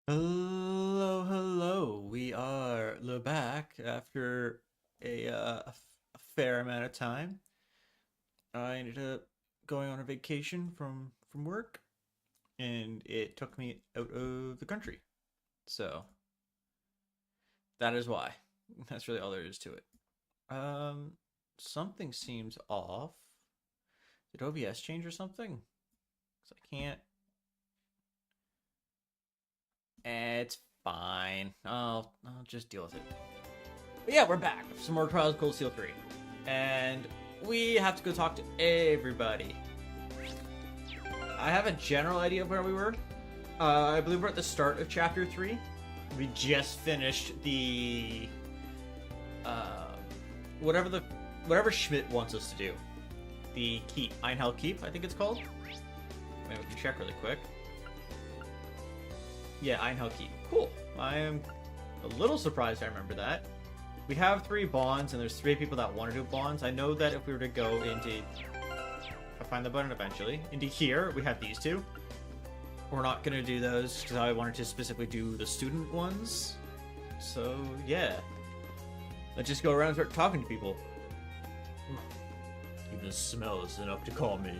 Hello, hello. We are back after a fair amount of time. I ended up going on a vacation from work, and it took me out of the country. So that is why. That's really all there is to it. Um, Something seems off. Did OBS change or something? 'Cause I can't. It's fine. I'll just deal with it. But yeah, we're back with some more Trials of Cold Steel 3. And we have to go talk to everybody. I have a general idea of where we were. I believe we're at the start of Chapter 3. We just finished the... Uh, whatever the... Whatever Schmidt wants us to do. The Keep. Einhell Keep, I think it's called. Maybe we can check really quick. Yeah, Einhell Keep. Cool. I am a little surprised I remember that. We have 3 bonds, and there's 3 people that want to do bonds. I know that if we were to go into... I'll find the button eventually. Into here, we have these 2. We're not going to do those, because I wanted to specifically do the student ones. So, yeah. Let's just go around and start talking to people. Even the smell is enough to call me.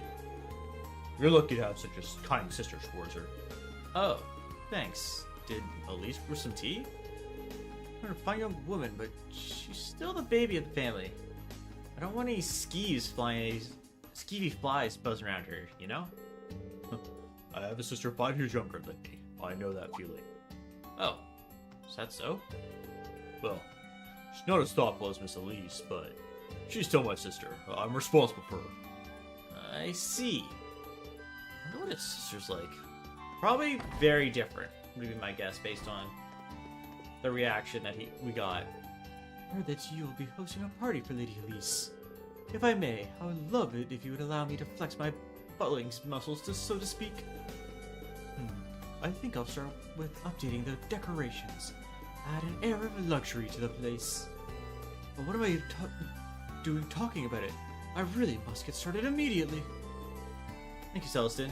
You're lucky to have such a kind sister, Schwarzer. Oh, thanks. Did Elise brew some tea? I'm a fine young woman, but she's still the baby of the family. I don't want any skeevy flies buzzing around her, you know? I have a sister 5 years younger than me. I know that feeling. Oh, is that so? Well, she's not as thoughtful as Miss Elise, but she's still my sister. I'm responsible for her. I see. I wonder what his sister's like. Probably very different, would be my guess, based on the reaction that we got. I heard that you will be hosting a party for Lady Elise. If I may, I would love it if you would allow me to flex my buttling muscles, so to speak. I think I'll start with updating the decorations. Add an air of luxury to the place. But what am I doing talking about it? I really must get started immediately. Thank you, Celestin.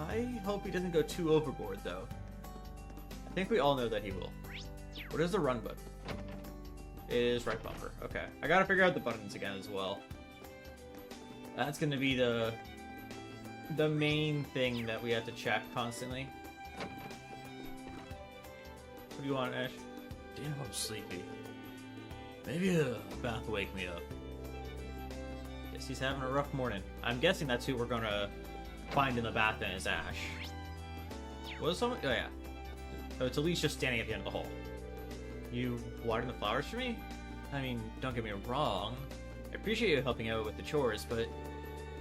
I hope he doesn't go too overboard, though. I think we all know that he will. What is the run button? It is right bumper. Okay. I gotta figure out the buttons again as well. That's gonna be the main thing that we have to check constantly. What do you want, Ash? Damn, I'm sleepy. Maybe a bath will wake me up. Guess he's having a rough morning. I'm guessing that's who we're gonna find in the bath then is Ash. Was someone? Oh yeah. So it's Elise just standing at the end of the hole. You watering the flowers for me? I mean, don't get me wrong. I appreciate you helping out with the chores, but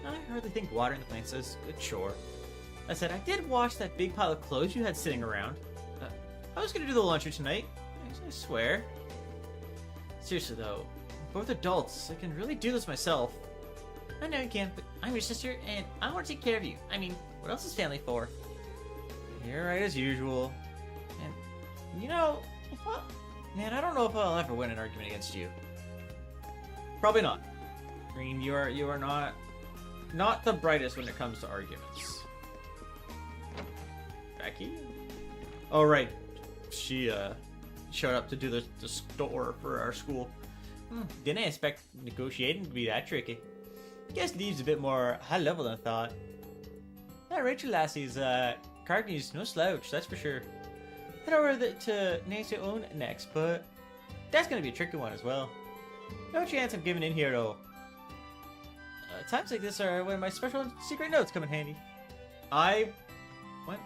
I hardly think watering the plants is a chore. I said, I did wash that big pile of clothes you had sitting around. I was gonna do the laundry tonight. I swear. Seriously though, both adults. I can really do this myself. I know you can, but I'm your sister, and I want to take care of you. I mean, what else is family for? You're right as usual. And, you know, man, I don't know if I'll ever win an argument against you. Probably not. I mean, you are not the brightest when it comes to arguments. Becky? Oh, right. She, showed up to do the store for our school. Didn't expect negotiating to be that tricky. Guess Lee's a bit more high level than I thought. That Rachel lassie's, Cargny's no slouch, that's for sure. Head over to Nate's own next, but that's gonna be a tricky one as well. No chance of giving in here at all. Times like this are when my special secret notes come in handy. I went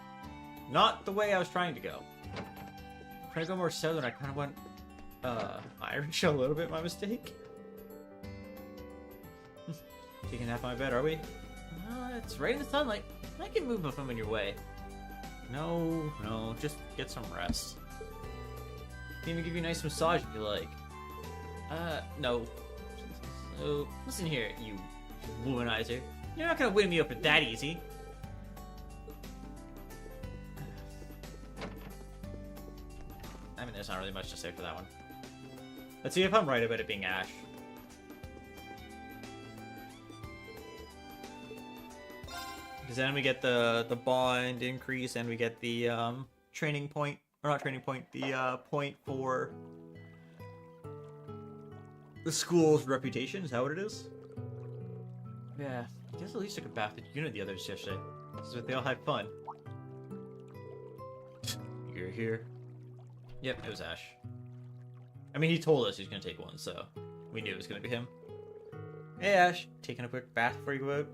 not the way I was trying to go. Trying to go more southern, I kind of went Irish a little bit, my mistake. Taking a nap on my bed, are we? It's right in the sunlight. I can move if I'm in your way. No, just get some rest. Can even give you a nice massage if you like. No. So, listen here, you womanizer. You're not gonna win me over that easy. I mean, there's not really much to say for that one. Let's see if I'm right about it being Ash. Because then we get the bond increase and we get the training point, or not training point, the point for the school's reputation. Is that what it is? Yeah, I guess at least took a bath with you and the others yesterday, so they all had fun. You're here. Yep, it was Ash. I mean, he told us he was gonna take one, so we knew it was gonna be him. Hey Ash, taking a quick bath before you go out?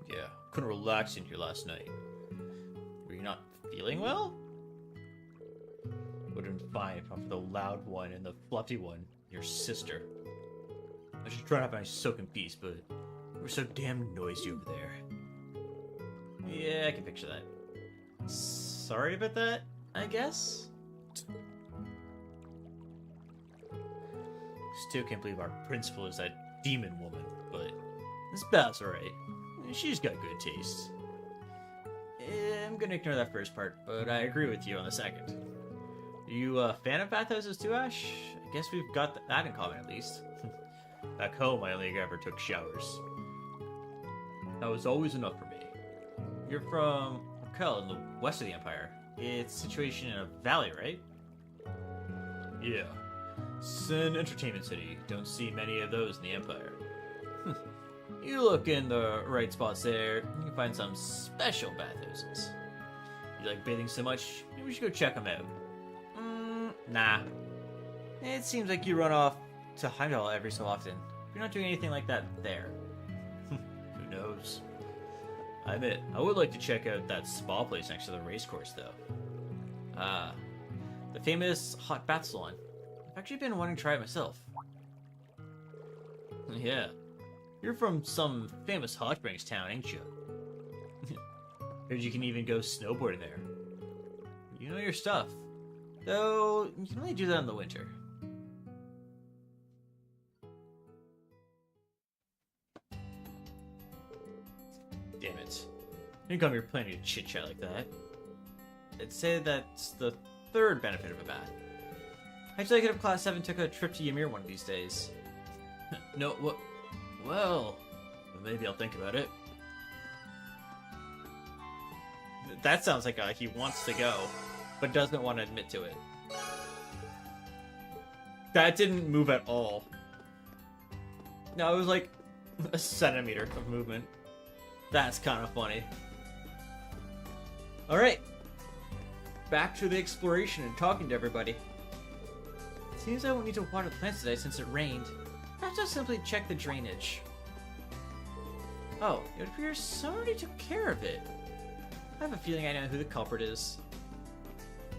Yeah, couldn't relax in here last night. Were you not feeling well? Would have been fine if not for the loud one and the fluffy one, your sister. I should try to have my soaking peace, but we're so damn noisy over there. Yeah, I can picture that. Sorry about that, I guess? Still can't believe our principal is that demon woman, but this bath's alright. She's got good taste. I'm gonna ignore that first part, but I agree with you on the second. Are you a fan of bathhouses too, Ash? I guess we've got that in common at least. Back home, I only ever took showers. That was always enough for me. You're from Raquel in the west of the Empire. It's situated in a valley, right? Yeah. It's an entertainment city. Don't see many of those in the Empire. You look in the right spots there, you can find some special bathhouses. You like bathing so much, maybe we should go check them out. Nah. It seems like you run off to Heimdall every so often. You're not doing anything like that there. Who knows? I admit, I would like to check out that spa place next to the racecourse, though. The famous hot bath salon. I've actually been wanting to try it myself. Yeah. You're from some famous hot springs town, ain't you? Heard you can even go snowboarding there. You know your stuff. Though, you can only do that in the winter. Damn it. I didn't come here planning to chit-chat like that. I'd say that's the third benefit of a bath. How'd you like it if Class 7 took a trip to Ymir one of these days? No, what? Well, maybe I'll think about it. That sounds like he wants to go, but doesn't want to admit to it. That didn't move at all. No, it was like a centimeter of movement. That's kind of funny. Alright. Back to the exploration and talking to everybody. Seems I won't need to water the plants today since it rained. I have to simply check the drainage. Oh, it appears somebody took care of it. I have a feeling I know who the culprit is.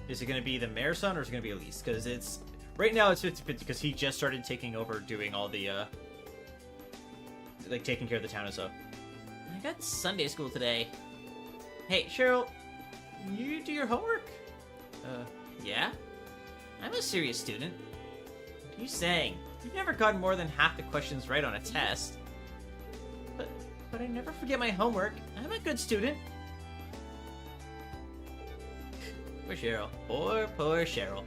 Is it going to be the mayor's son or is it going to be Elise? Because it's... Right now it's 50-50 because he just started taking over doing all the, like, taking care of the town and stuff. I got Sunday school today. Hey, Cheryl, you do your homework? Yeah? I'm a serious student. What are you saying? You've never gotten more than half the questions right on a test. But I never forget my homework. I'm a good student. Poor Cheryl. Poor Cheryl.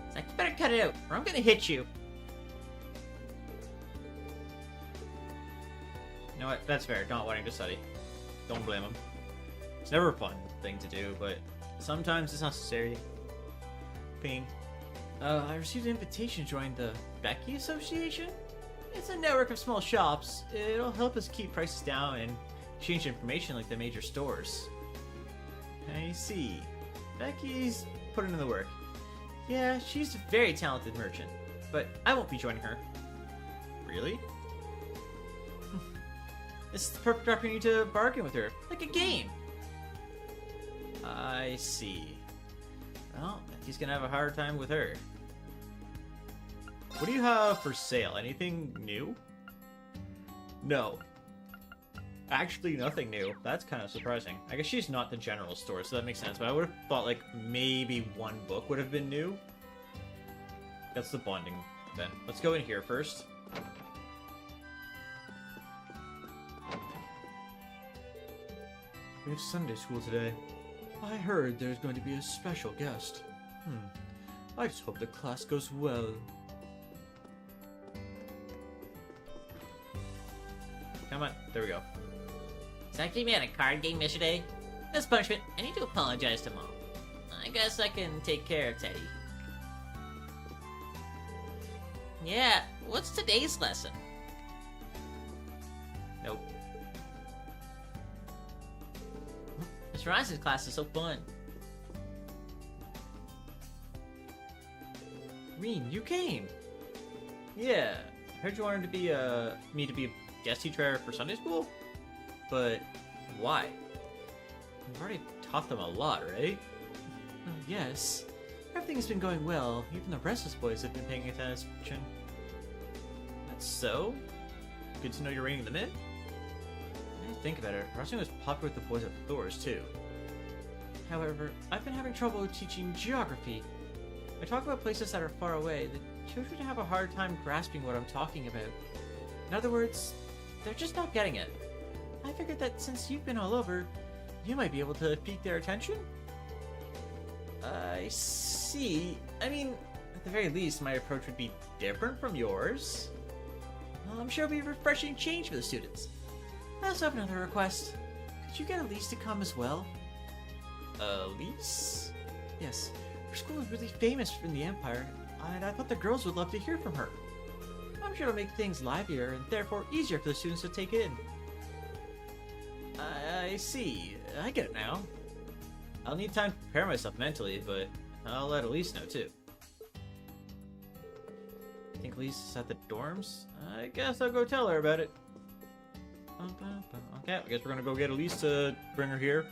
It's like, you better cut it out, or I'm gonna hit you. You know what? That's fair. Not wanting to study. Don't blame him. It's never a fun thing to do, but sometimes it's necessary. Ping. I received an invitation to join the Becky Association. It's a network of small shops. It'll help us keep prices down and exchange information like the major stores. I see. Becky's putting in the work. Yeah, she's a very talented merchant, but I won't be joining her. Really? This is the perfect opportunity to bargain with her, like a game. I see. Well, Becky's gonna have a hard time with her. What do you have for sale? Anything new? No. Actually, nothing new. That's kind of surprising. I guess she's not the general store, so that makes sense. But I would have thought, like, maybe one book would have been new. That's the bonding then. Let's go in here first. We have Sunday school today. I heard there's going to be a special guest. I just hope the class goes well. Come on, there we go. It's actually me at a card game yesterday. As punishment, I need to apologize to Mom. I guess I can take care of Teddy. Yeah, what's today's lesson? Nope. Miss Rice's class is so fun. Reen, you came! Yeah, I heard you wanted to be, me to be a guest teacher for Sunday school? But why? You've already taught them a lot, right? Yes. Everything's been going well. Even the restless boys have been paying attention. That's so? Good to know you're reining them in? I didn't think about it. Wrestling was popular with the boys at Thor's, too. However, I've been having trouble teaching geography. I talk about places that are far away. The children have a hard time grasping what I'm talking about. In other words, they're just not getting it. I figured that since you've been all over, you might be able to pique their attention? I see. I mean, at the very least, my approach would be different from yours. Well, I'm sure it'll be a refreshing change for the students. I also have another request. Could you get Elise to come as well? Elise? Yes. Her school is really famous in the Empire, and I thought the girls would love to hear from her. I'm sure it'll make things livelier and therefore easier for the students to take it in. I see. I get it now. I'll need time to prepare myself mentally, but I'll let Elise know too. Think Elise is at the dorms? I guess I'll go tell her about it. Okay, I guess we're gonna go get Elise to bring her here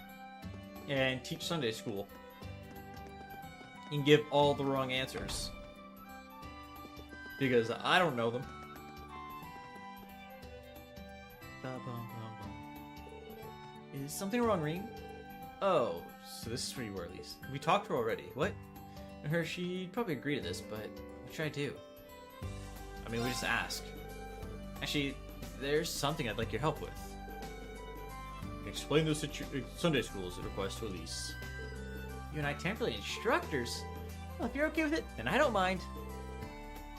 and teach Sunday school. And give all the wrong answers. Because I don't know them. Is something wrong, Reen? Oh, so this is where you were, Elise. We talked to her already. What? She'd probably agree to this, but what should I do? I mean, we just ask. Actually, there's something I'd like your help with. Explain the Sunday school's request to Elise. You and I temporarily instructors? Well, if you're okay with it, then I don't mind.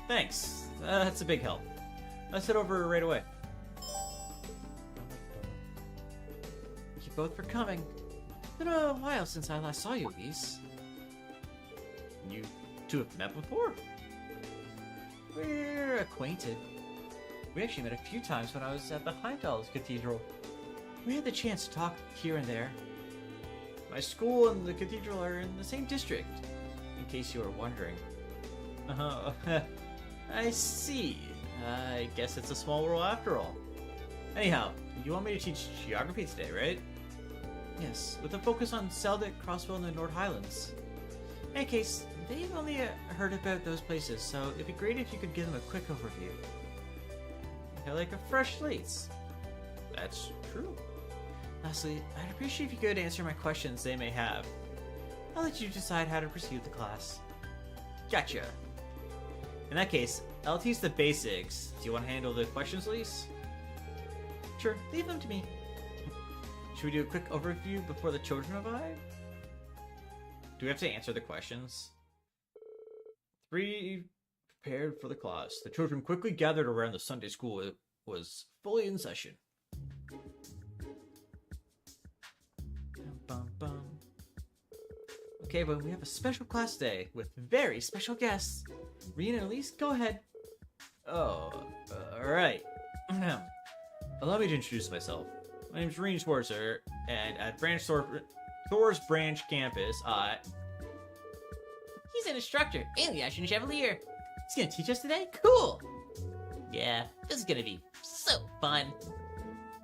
Thanks. That's a big help. Let's head over right away. Thank you both for coming. It's been a while since I last saw you, Elise. You two have met before? We're acquainted. We actually met a few times when I was at the Heimdall's Cathedral. We had the chance to talk here and there. My school and the cathedral are in the same district, in case you were wondering. I see. I guess it's a small world after all. Anyhow, you want me to teach geography today, right? Yes, with a focus on Seldic, Crossville, and the North Highlands. In any case, they've only heard about those places, so it'd be great if you could give them a quick overview. They're like a fresh slate. That's true. Lastly, I'd appreciate if you could answer my questions they may have. I'll let you decide how to proceed with the class. Gotcha. In that case, I'll teach the basics. Do you want to handle the questions, Elise? Sure, leave them to me. Should we do a quick overview before the children arrive? Do we have to answer the questions? 3 prepared for the class. The children quickly gathered around the Sunday school. It was fully in session. Okay, but we have a special class today with very special guests. Reen and Elise, go ahead. Oh, alright. Allow me to introduce myself. My name's Reen Schwarzer, and at Thor's Branch Campus, He's an instructor and the Ashen Chevalier. He's gonna teach us today? Cool! Yeah, this is gonna be so fun.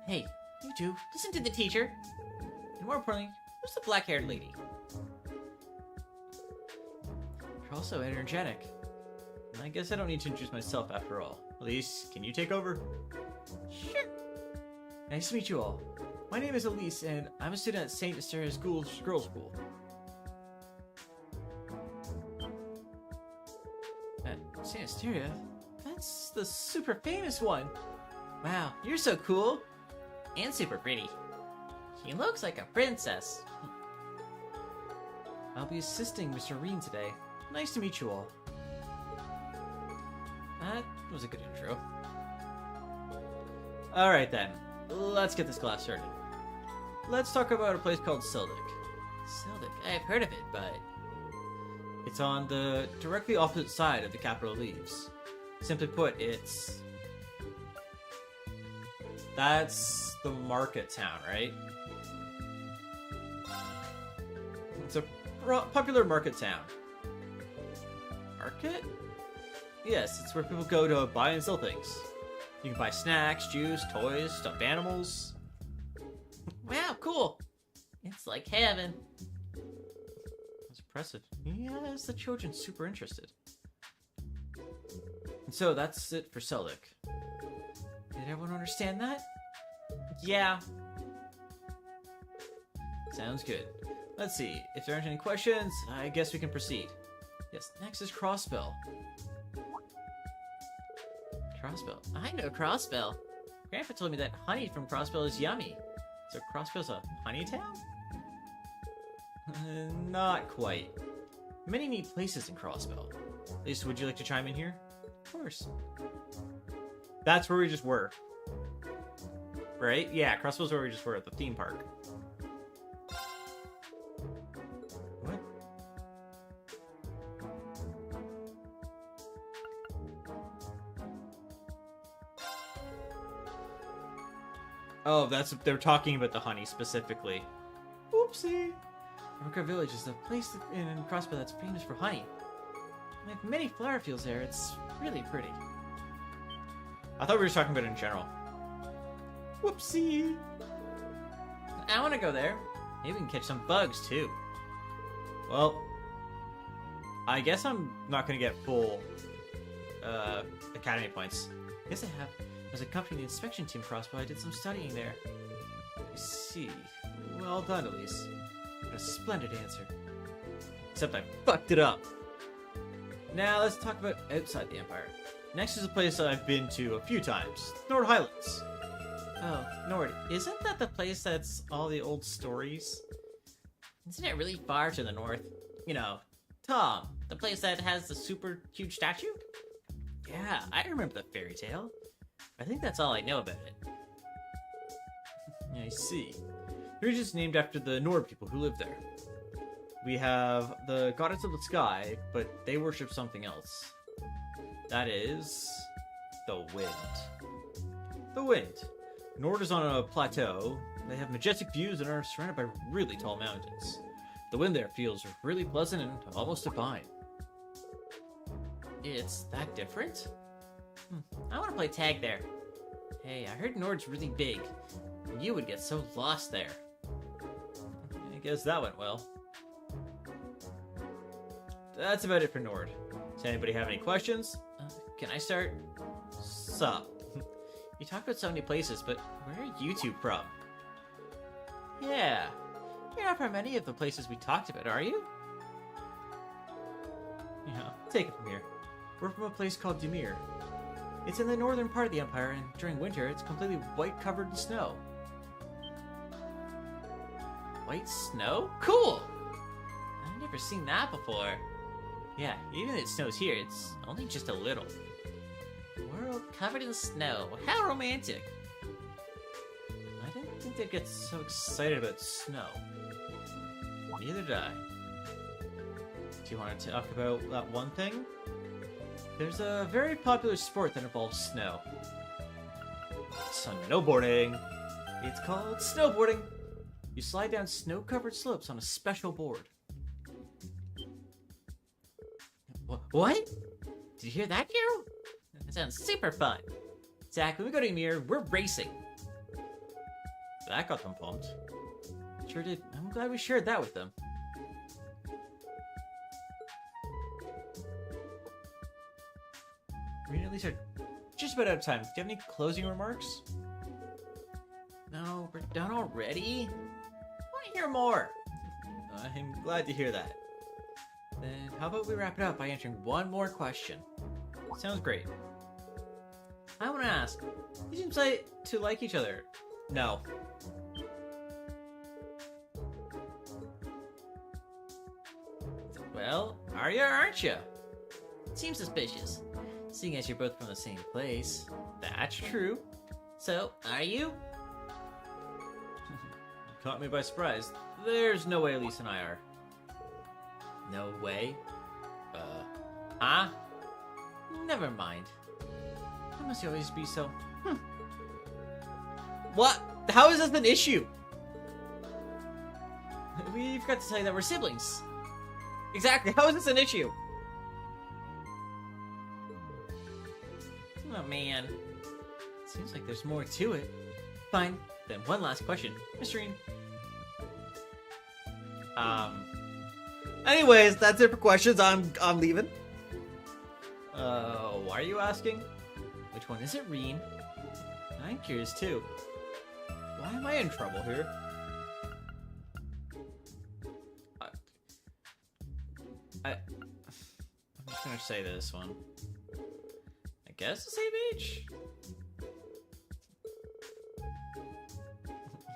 Hey, you two, listen to the teacher. And more importantly, who's the black-haired lady? You're also energetic. I guess I don't need to introduce myself after all. Elise, can you take over? Sure. Nice to meet you all. My name is Elise, and I'm a student at St. Asteria's Girls' School. At St. Asteria? That's the super famous one. Wow, you're so cool. And super pretty. She looks like a princess. I'll be assisting Mr. Reen today. Nice to meet you all. That was a good intro. Alright then, let's get this class started. Let's talk about a place called Seldic. Seldic, I've heard of it, but It's on the directly opposite side of the capital leaves. Simply put, that's the market town, right? It's a popular market town. Market? Yes, it's where people go to buy and sell things. You can buy snacks, juice, toys, stuffed animals. Wow, cool! It's like heaven. That's impressive. Yes, the children's super interested. And so that's it for Seldic. Did everyone understand that? Yeah. Sounds good. Let's see. If there aren't any questions, I guess we can proceed. Yes, next is Crossbell. Crossbell. I know Crossbell. Grandpa told me that honey from Crossbell is yummy. So Crossbell's a honey town? Not quite. Many neat places in Crossbell. Lisa, would you like to chime in here? Of course. That's where we just were. Right? Yeah, Crossbell's where we just were at the theme park. What? Oh, they're talking about the honey specifically. Oopsie. Ruka Village is the place in Crossbell that's famous for honey. They have many flower fields there. It's really pretty. I thought we were talking about it in general. Whoopsie. I want to go there. Maybe we can catch some bugs too. Well, I guess I'm not going to get full academy points. Yes, I have. As a company in the inspection team Crossbell, I did some studying there. I see. Well done, Elise. What a splendid answer. Except I fucked it up. Now let's talk about outside the Empire. Next is a place that I've been to a few times. Nord Highlands. Oh, Nord. Isn't that the place that's all the old stories? Isn't it really far to the north? You know, Tom, the place that has the super huge statue? Yeah, I remember the fairy tale. I think that's all I know about it. I see. The region's named after the Nord people who live there. We have the goddess of the sky, but they worship something else. That is the wind. The wind. Nord is on a plateau. They have majestic views and are surrounded by really tall mountains. The wind there feels really pleasant and almost divine. It's that different? I want to play tag there. Hey, I heard Nord's really big. You would get so lost there. I guess that went well. That's about it for Nord. Does anybody have any questions? Can I start? Sup? You talk about so many places, but where are you two from? Yeah. You're not from any of the places we talked about, are you? Yeah, take it from here. We're from a place called Dimir. It's in the northern part of the Empire, and during winter, it's completely white covered in snow. White snow? Cool! I've never seen that before. Yeah, even if it snows here, it's only just a little. World covered in snow. How romantic! I didn't think they'd get so excited about snow. Neither did I. Do you want to talk about that one thing? There's a very popular sport that involves snow. Snowboarding. It's called snowboarding. You slide down snow-covered slopes on a special board. What? Did you hear that, Carol? That sounds super fun. Zach, when we go to Ymir, we're racing. That got them pumped. Sure did. I'm glad we shared that with them. We at least are just about out of time. Do you have any closing remarks? No, we're done already? I want to hear more. I'm glad to hear that. Then how about we wrap it up by answering one more question? Sounds great. I want to ask, you seem to like each other. No. Well, are you or aren't you? Seems suspicious. Seeing as you're both from the same place. That's true. So, are you? Caught me by surprise. There's no way Elise and I are. No way? Huh? Never mind. How must you always be so... What? How is this an issue? We forgot to tell you that we're siblings. Exactly, how is this an issue? Oh man. Seems like there's more to it. Fine, then one last question. Mr. Rean. Anyways, that's it for questions. I'm leaving. Why are you asking? Which one is it, Rean? I'm curious too. Why am I in trouble here? I'm just gonna say this one. I guess the same age?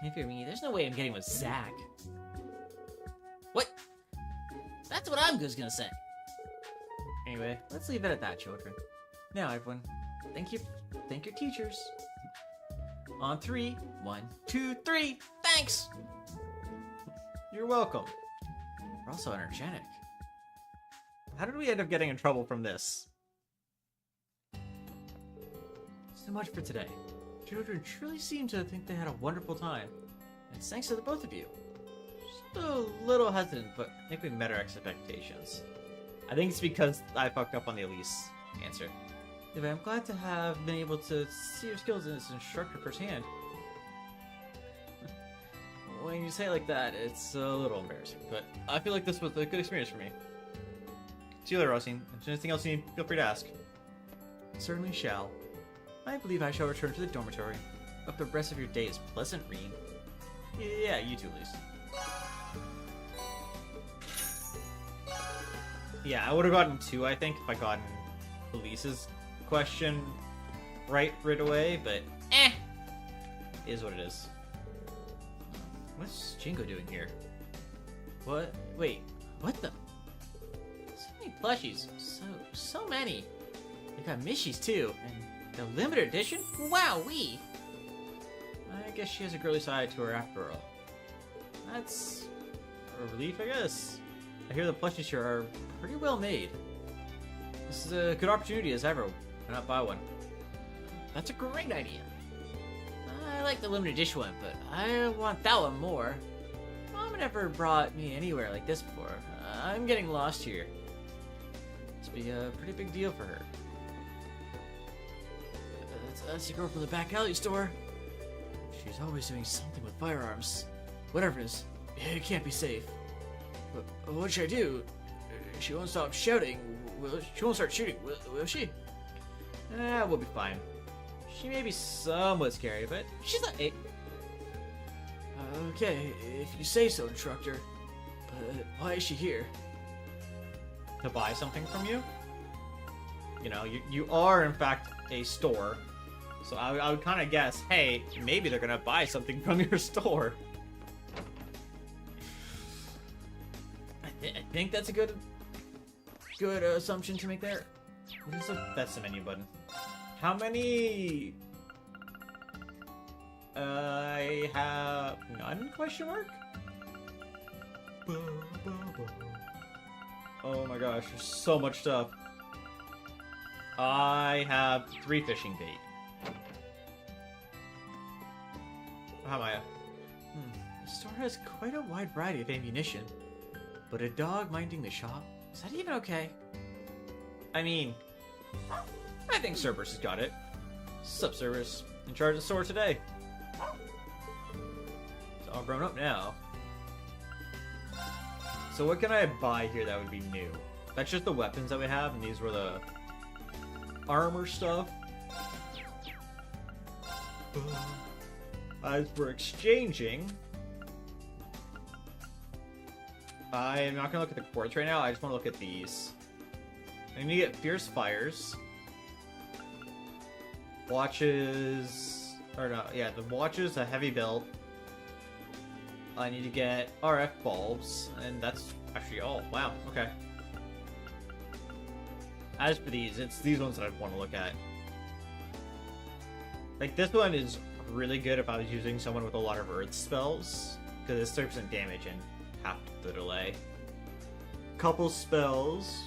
If you're me, there's no way I'm getting with Zach. What? That's what I'm just gonna say. Anyway, let's leave it at that, children. Now, everyone, thank your teachers. On 3, 1, 2, 3, thanks! You're welcome. We're also energetic. How did we end up getting in trouble from this? So much for today. Children truly seem to think they had a wonderful time. And it's thanks to the both of you. Just a little hesitant, but I think we met our expectations. I think it's because I fucked up on the Elise answer. Anyway, I'm glad to have been able to see your skills as an instructor firsthand. When you say it like that, it's a little embarrassing, but I feel like this was a good experience for me. See you later, Rosine. If there's anything else you need, feel free to ask. certainly shall. I believe I shall return to the dormitory. Hope the rest of your day is pleasant, Rean. Yeah, you too, Elise. Yeah, I would have gotten 2, I think, if I gotten Elise's question right away, but is what it is. What's Jingo doing here? What? Wait, what the? So many plushies. So many. They got Mishies too, and the limited edition? Wowee! I guess she has a girly side to her after all. That's a relief, I guess. I hear the plushies here are pretty well made. This is a good opportunity as ever. Why not buy one? That's a great idea. I like the limited edition one, but I want that one more. Mom never brought me anywhere like this before. I'm getting lost here. Must be a pretty big deal for her. That's the girl from the back alley store. She's always doing something with firearms. Whatever it is, it can't be safe. But what should I do? She won't stop shouting. She won't start shooting, will she? We'll be fine. She may be somewhat scary, but she's not. Okay, if you say so, instructor. But why is she here? To buy something from you? You know, you are in fact a store. So I would kind of guess, hey, maybe they're gonna buy something from your store. I think that's a good assumption to make there. That's the menu button. How many? I have none? Question mark. Oh my gosh, there's so much stuff. I have 3 fishing bait. How am I? The store has quite a wide variety of ammunition, but a dog minding the shop? Is that even okay? I mean, I think Cerberus has got it. Sup, Cerberus? In charge of the store today. It's all grown up now. So what can I buy here that would be new? That's just the weapons that we have, and these were the armor stuff. As for exchanging, I'm not gonna look at the quartz right now. I just want to look at these. I need to get Fierce Fires. Watches, or no, yeah, the watches, a heavy belt. I need to get RF bulbs, and that's actually all. Wow, okay. As for these, it's these ones that I want to look at. Like, this one is really good if I was using someone with a lot of earth spells, because it's 30% damage and half the delay. Couple spells.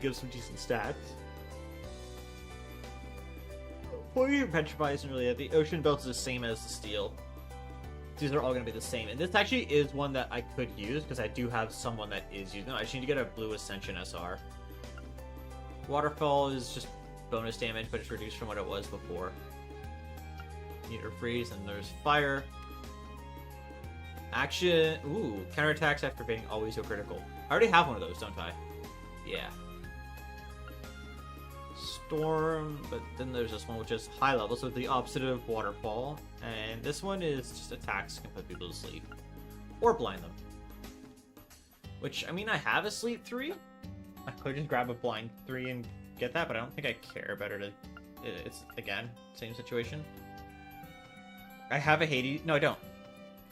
give some decent stats. Poison and Petrify isn't really it. The Ocean Belt is the same as the Steel. These are all going to be the same. And this actually is one that I could use, because I do have someone that is using it. I just need to get a Blue Ascension SR. Waterfall is just bonus damage, but it's reduced from what it was before. Meter Freeze, and there's Fire. Action. Ooh, counterattacks after being always so critical. I already have one of those, don't I? Yeah. Storm, but then there's this one which is high level, so the opposite of Waterfall. And this one is just attacks can put people to sleep. Or blind them. Which, I mean, I have a Sleep 3. I could just grab a Blind 3 and get that, but I don't think I care. Better to... It's, again, same situation. I have a Hades... No, I don't.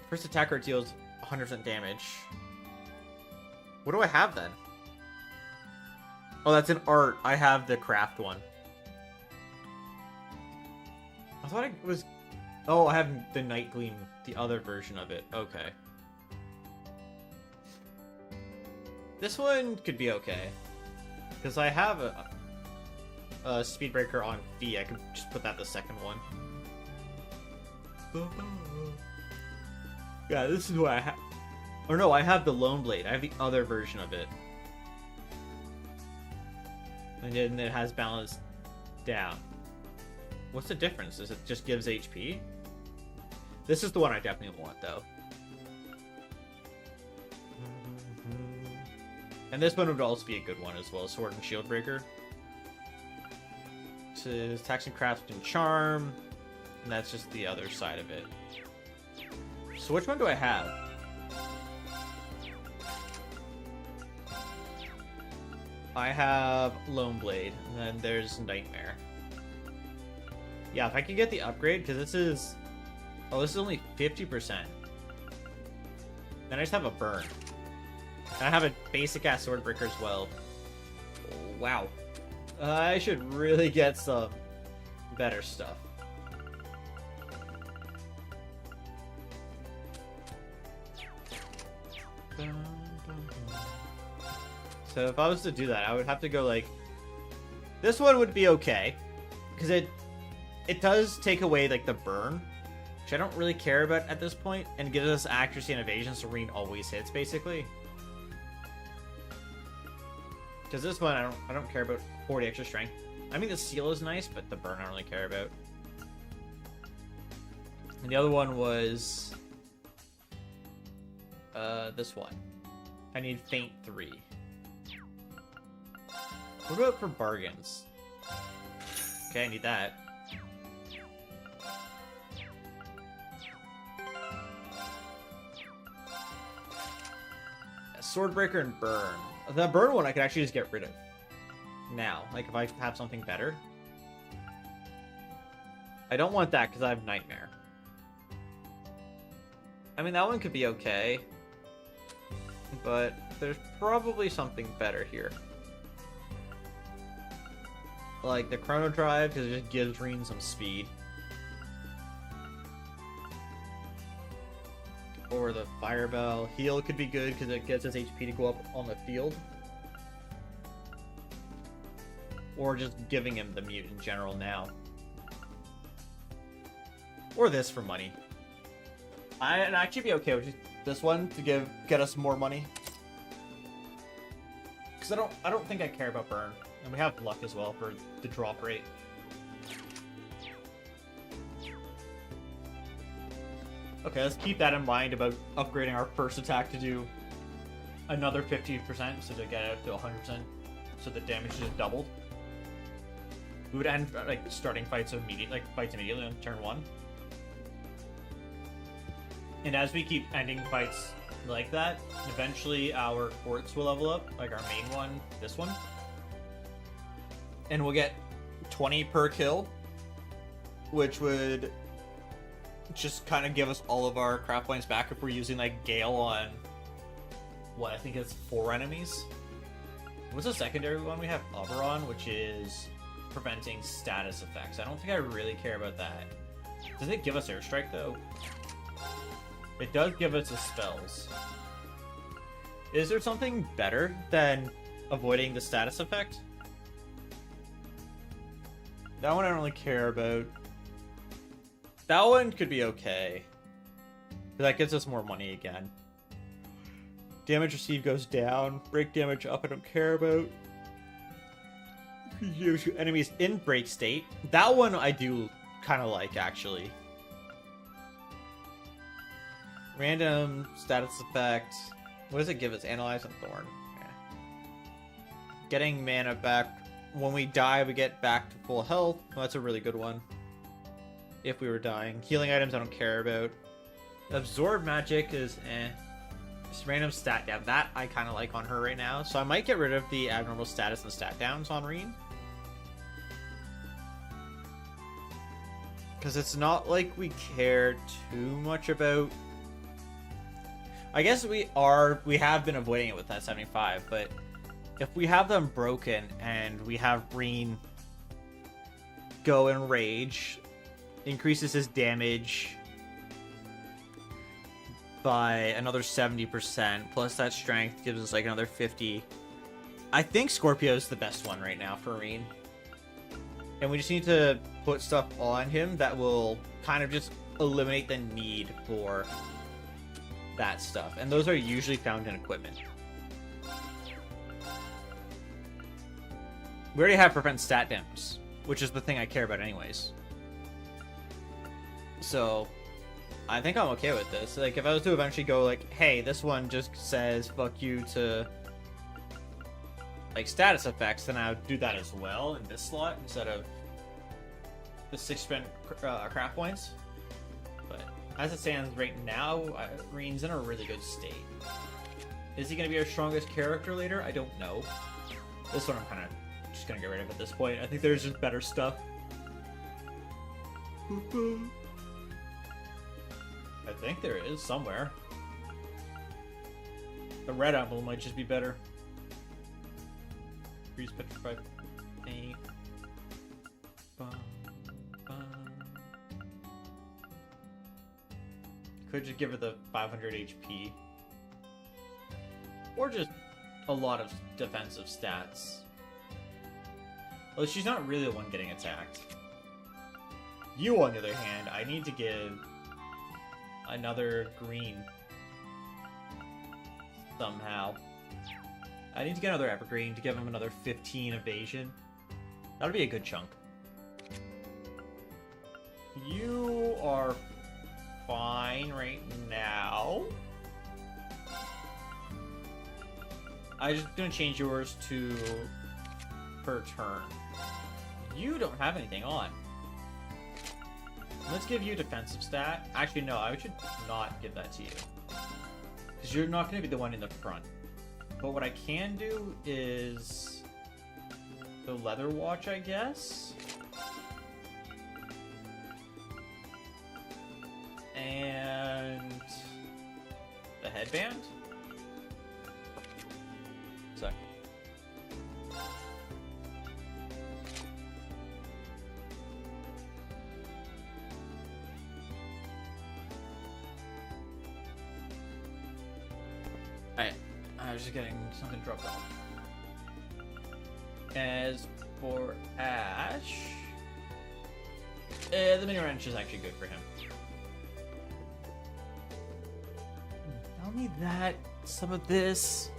First attacker deals 100% damage. What do I have, then? Oh, that's an art. I have the craft one. I thought it was... Oh, I have the Night Gleam, the other version of it. Okay. This one could be okay. Because I have a Speedbreaker on Fee. I could just put that the second one. Yeah, this is what I have. Or no, I have the Lone Blade. I have the other version of it. And then it has balance down. What's the difference? Is it just gives HP? This is the one I definitely want, though. And this one would also be a good one as well. Sword and Shield Breaker. So attacks and craft and charm. And that's just the other side of it. So which one do I have? I have Lone Blade, and then there's Nightmare. Yeah, if I could get the upgrade, because this is... Oh, this is only 50%. Then I just have a Burn. And I have a basic-ass Swordbreaker as well. Wow. I should really get some better stuff. So if I was to do that, I would have to go like... This one would be okay. Because it does take away like the burn. Which I don't really care about at this point. And gives us accuracy and evasion, so Reen always hits basically. Because this one, I don't care about 40 extra strength. I mean the seal is nice, but the burn I don't really care about. And the other one was... this one. I need Feint 3. What about for bargains? Okay, I need that. Swordbreaker and Burn. The Burn one I could actually just get rid of. Now. Like, if I have something better. I don't want that because I have Nightmare. I mean, that one could be okay. But there's probably something better here. Like the Chrono Drive, because it just gives Reen some speed. Or the Firebell. Heal could be good, because it gets his HP to go up on the field. Or just giving him the mute in general now. Or this for money. I'd actually be okay with this one to get us more money. Because I don't think I care about Burn. And we have luck as well for the drop rate. Okay, let's keep that in mind about upgrading our first attack to do another 50%, so to get it up to 100%, so the damage is doubled. We would end like starting fights immediately on turn 1. And as we keep ending fights like that, eventually our quartz will level up, like our main one, this one. And we'll get 20 per kill, which would just kind of give us all of our craft points back if we're using like Gale on, what, I think it's 4 enemies. What's the secondary one? We have Oberon, which is preventing status effects. I don't think I really care about that. Does it give us Airstrike though? It does give us the spells. Is there something better than avoiding the status effect. That one I don't really care about. That one could be okay. That gets us more money again. Damage received goes down. Break damage up I don't care about. Enemies in break state. That one I do kind of like, actually. Random status effect. What does it give us? Analyze and Thorn. Yeah. Getting mana back. When we die, we get back to full health. Well, that's a really good one. If we were dying. Healing items I don't care about. Absorb magic is eh. Just random stat down. That I kind of like on her right now. So I might get rid of the abnormal status and stat downs on Reen. Because it's not like we care too much about... I guess we have been avoiding it with that 75, but if we have them broken and we have Reen go and rage, increases his damage by another 70%, plus that strength gives us like another 50. I think Scorpio's the best one right now for Reen. And we just need to put stuff on him that will kind of just eliminate the need for that stuff. And those are usually found in equipment. We already have prevent stat damage, which is the thing I care about anyways. So, I think I'm okay with this. Like, if I was to eventually go like, hey, this one just says fuck you to like status effects, then I would do that as well in this slot instead of the 6 spent craft points. But as it stands right now, Reen's in a really good state. Is he going to be our strongest character later? I don't know. This one I'm kind of just going to get rid of at this point. I think there's just better stuff. I think there is somewhere. The red apple might just be better. Freeze petrified paint. Could just give her the 500 HP. Or just a lot of defensive stats. Well, she's not really the one getting attacked. You, on the other hand, I need to give another green. Somehow. I need to get another evergreen to give him another 15 evasion. That would be a good chunk. You are fine right now. I'm just gonna change yours to per turn. You don't have anything on. Let's give you a defensive stat. Actually, no, I should not give that to you. Because you're not going to be the one in the front. But what I can do is the leather watch, I guess. And the headband. Sorry. I was just getting something dropped off. As for Ash, the mini wrench is actually good for him. Tell me that, some of this.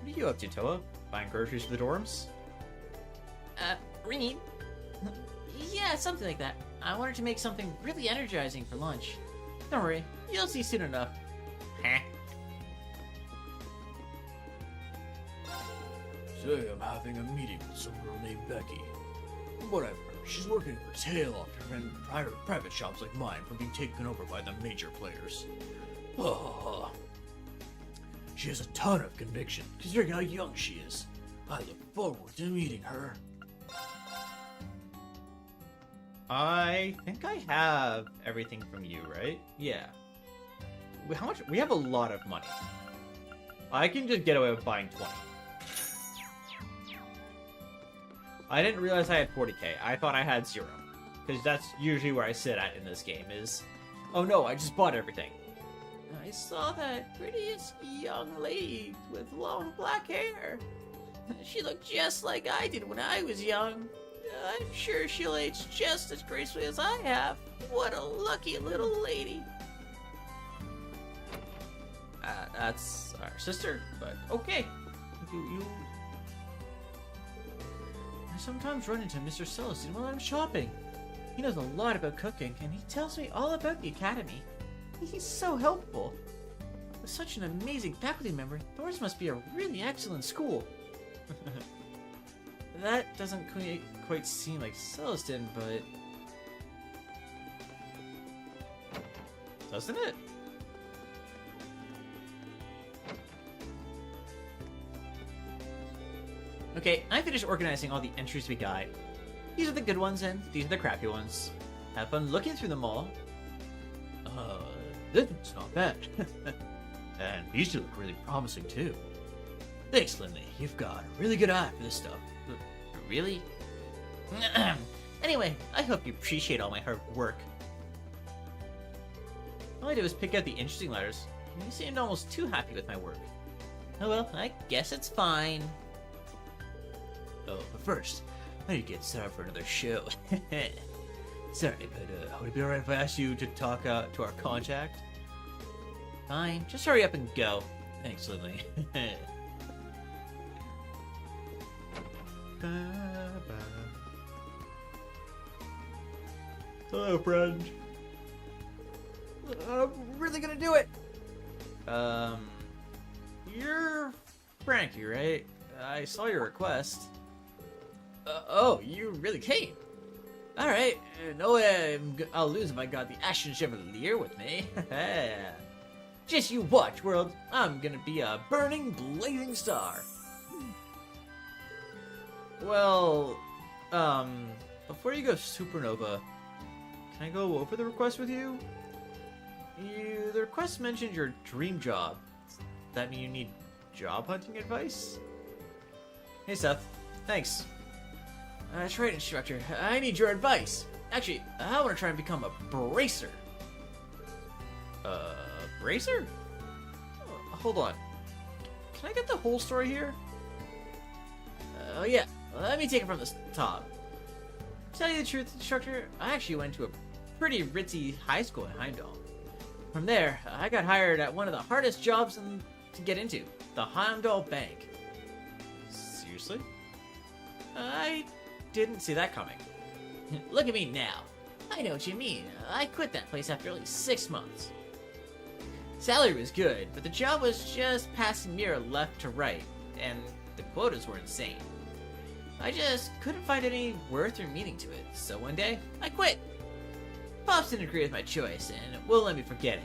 What are you up to, Toa? Buying groceries for the dorms? Reen? Yeah, something like that. I wanted to make something really energizing for lunch. Don't worry, you'll see soon enough. Heh. Say, I'm having a meeting with some girl named Becky. From what I've heard, she's working her tail off to prevent private shops like mine from being taken over by the major players. She has a ton of conviction, considering how young she is. I look forward to meeting her. I think I have everything from you, right? Yeah. How much? We have a lot of money. I can just get away with buying 20. I didn't realize I had 40k. I thought I had 0. Because that's usually where I sit at in this game is... Oh no, I just bought everything. I saw that prettiest young lady with long black hair. She looked just like I did when I was young. I'm sure she'll age just as gracefully as I have. What a lucky little lady. That's our sister, but okay. You... I sometimes run into Mr. Celestine while I'm shopping. He knows a lot about cooking, and he tells me all about the academy. He's so helpful. With such an amazing faculty member, Thor's must be a really excellent school. That doesn't quite seem like Celestine, but... doesn't it? Okay, I finished organizing all the entries we got. These are the good ones, and these are the crappy ones. Have fun looking through them all. This one's not bad. And these two look really promising too. Thanks, Lindley. You've got a really good eye for this stuff. Really? Anyway, I hope you appreciate all my hard work. All I did was pick out the interesting letters, and you seemed almost too happy with my work. Oh well, I guess it's fine. Oh, but first, I need to get set up for another show. Sorry, but would it be alright if I asked you to talk to our contact? Fine, just hurry up and go. Thanks, Lindley. Hello, friend. I'm really gonna do it! You're Frankie, right? I saw your request. Oh, you really came? Alright, no way I'll lose if I got the Action Chevalier with me. Just you watch, world. I'm gonna be a burning, blazing star. Well, before you go supernova, can I go over the request with you? The request mentioned your dream job. Does that mean you need job hunting advice? Hey, Seth. Thanks. That's right, instructor. I need your advice. Actually, I want to try and become a bracer. Bracer? Hold on. Can I get the whole story here? Oh, yeah. Let me take it from the top. To tell you the truth, instructor, I actually went to a pretty ritzy high school in Heimdall. From there, I got hired at one of the hardest jobs to get into, the Heimdall Bank. Seriously? I didn't see that coming. Look at me now. I know what you mean. I quit that place after only 6 months. Salary was good, but the job was just passing mirror left to right, and the quotas were insane. I just couldn't find any worth or meaning to it, so one day, I quit. Pops didn't agree with my choice, and won't let me forget it.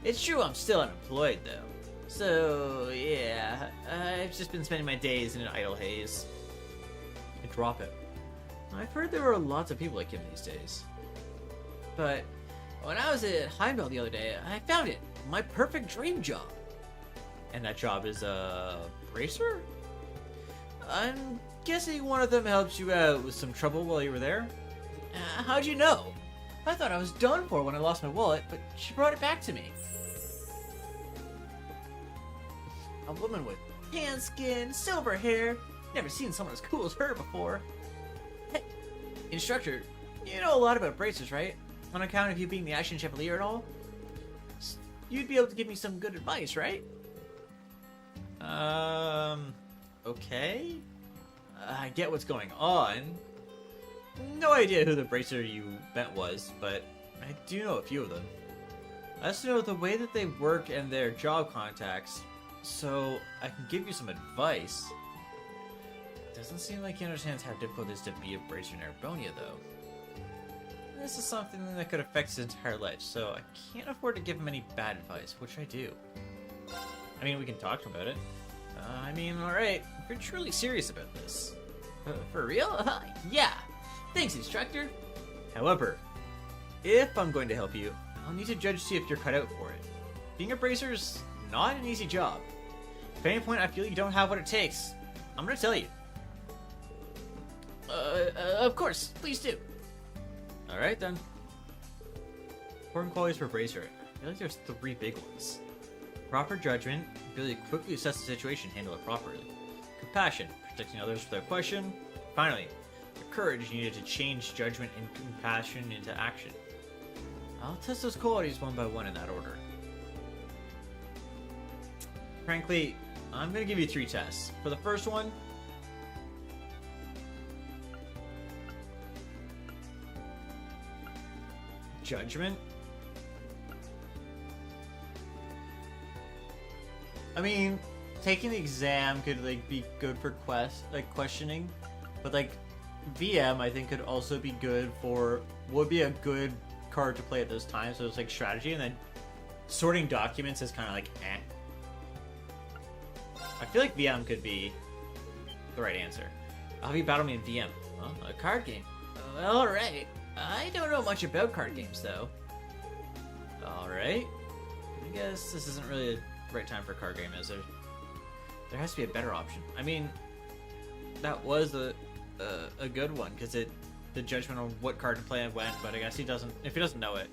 It's true I'm still unemployed, though. So, yeah, I've just been spending my days in an idle haze. And drop it. I've heard there are lots of people like him these days. But when I was at Heimdall the other day, I found it. My perfect dream job. And that job is a bracer? I'm guessing one of them helped you out with some trouble while you were there? How'd you know? I thought I was done for when I lost my wallet, but she brought it back to me. A woman with tan skin, silver hair. Never seen someone as cool as her before. Hey, instructor, you know a lot about bracers, right? On account of you being the Action Chevalier and all? You'd be able to give me some good advice, right? Okay. I get what's going on. No idea who the bracer you met was, but I do know a few of them. I also know the way that they work and their job contacts, so I can give you some advice. Doesn't seem like he understands how difficult it is to be a bracer in Erebonia, though. This is something that could affect his entire life, so I can't afford to give him any bad advice, which I do. I mean, we can talk to him about it. Alright, if you're truly serious about this. For real? Yeah! Thanks, instructor! However, if I'm going to help you, I'll need to judge to see if you're cut out for it. Being a bracer's not an easy job. If at any point I feel you don't have what it takes, I'm gonna tell you. Of course, please do. Alright then. Important qualities for bracer. I feel like there's 3 big ones. Proper judgment, ability to quickly assess the situation and handle it properly. Compassion, protecting others without question. Finally, the courage needed to change judgment and compassion into action. I'll test those qualities one by one in that order. Frankly, I'm gonna give you 3 tests. For the first one, judgment. I mean, taking the exam could like be good for questioning, but like VM I think could also be good for would be a good card to play at those times. So it's like strategy, and then sorting documents is kind of like eh. I feel like VM could be the right answer. I'll have you battle me in VM. Huh? A card game. Alright. I don't know much about card games, though. Alright. I guess this isn't really the right time for a card game, is there? There has to be a better option. I mean, that was a good one, because the judgment on what card to play went, but I guess he doesn't, if he doesn't know it.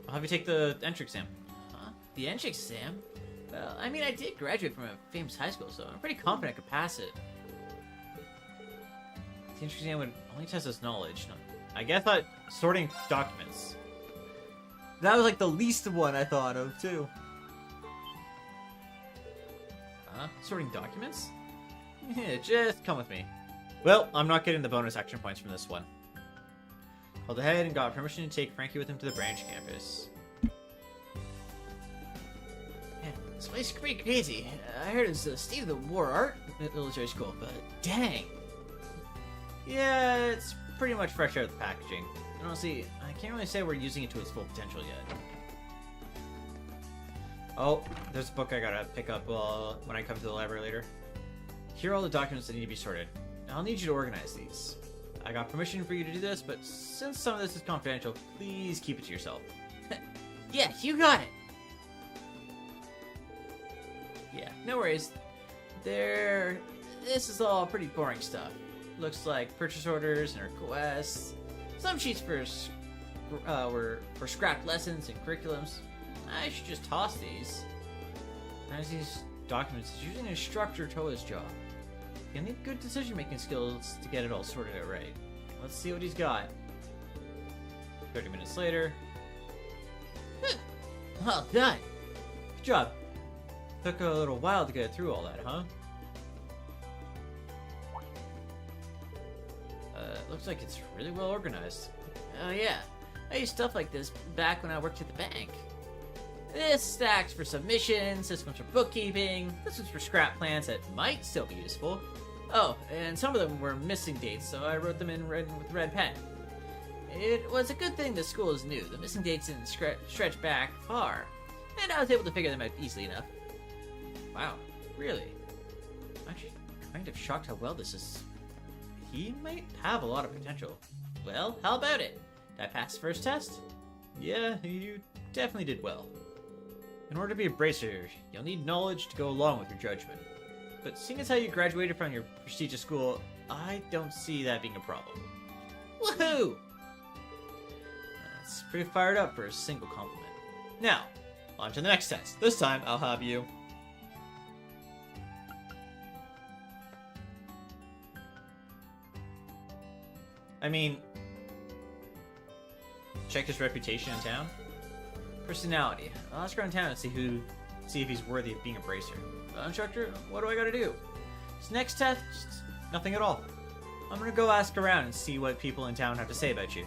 I'll have you take the entry exam. Huh? The entrance exam? Well, I mean, I did graduate from a famous high school, so I'm pretty confident I could pass it. The entry exam would only test his knowledge. No, I guess I thought sorting documents. That was like the least one I thought of, too. Huh? Sorting documents? Yeah, just come with me. Well, I'm not getting the bonus action points from this one. Called ahead and got permission to take Frankie with him to the branch campus. Man, this place is pretty crazy. I heard it's a state-of-the-war art military school, but dang. Yeah, it's pretty much fresh out of the packaging. And honestly, I can't really say we're using it to its full potential yet. Oh, there's a book I gotta pick up when I come to the library later. Here are all the documents that need to be sorted. I'll need you to organize these. I got permission for you to do this, but since some of this is confidential, please keep it to yourself. Yeah, you got it. Yeah, no worries. This is all pretty boring stuff. Looks like purchase orders and requests. Some sheets for scrapped lessons and curriculums. I should just toss these. As these documents is usually an instructor Toa's job. You'll need good decision-making skills to get it all sorted out right. Let's see what he's got. 30 minutes later. Well done. Good job. Took a little while to get through all that, huh? Looks like it's really well organized. Oh yeah, I used stuff like this back when I worked at the bank. This stack's for submissions, this one's for bookkeeping, this one's for scrap plans that might still be useful. Oh, and some of them were missing dates, so I wrote them in red with red pen. It was a good thing the school is new. The missing dates didn't stretch back far, and I was able to figure them out easily enough. Wow, really? I'm actually kind of shocked how well this is. He might have a lot of potential. Well, how about it? Did I pass the first test? Yeah, you definitely did well. In order to be a bracer, you'll need knowledge to go along with your judgment. But seeing as how you graduated from your prestigious school, I don't see that being a problem. Woohoo! That's pretty fired up for a single compliment. Now, on to the next test. This time, I'll have you... I mean... check his reputation in town. Personality. I'll ask around town and see if he's worthy of being a bracer. Instructor, what do I gotta do? This next test, nothing at all. I'm gonna go ask around and see what people in town have to say about you.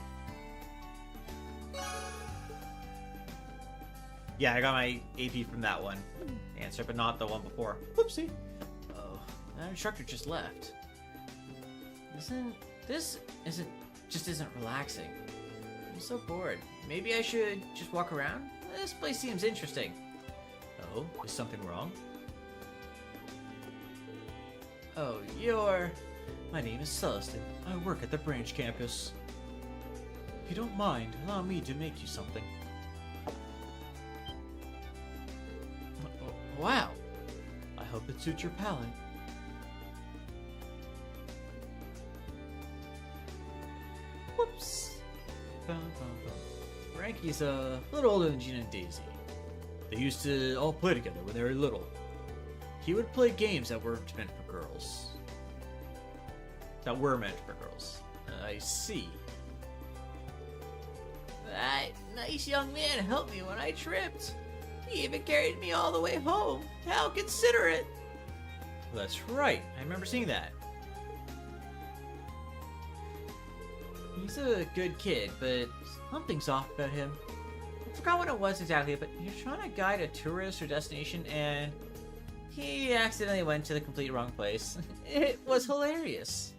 Yeah, I got my AP from that one answer, but not the one before. Whoopsie. Oh, that instructor just left. This isn't relaxing. I'm so bored. Maybe I should just walk around? This place seems interesting. Oh, is something wrong? Oh, My name is Celestin. I work at the branch campus. If you don't mind, allow me to make you something. Wow. I hope it suits your palate. Whoops. Frankie's a little older than Gina and Daisy. They used to all play together when they were little. He would play games that weren't meant for girls. That were meant for girls. I see. That nice young man helped me when I tripped. He even carried me all the way home. How considerate. That's right. I remember seeing that. He's a good kid, but something's off about him. I forgot what it was exactly, but he was trying to guide a tourist or destination, and he accidentally went to the complete wrong place. It was hilarious.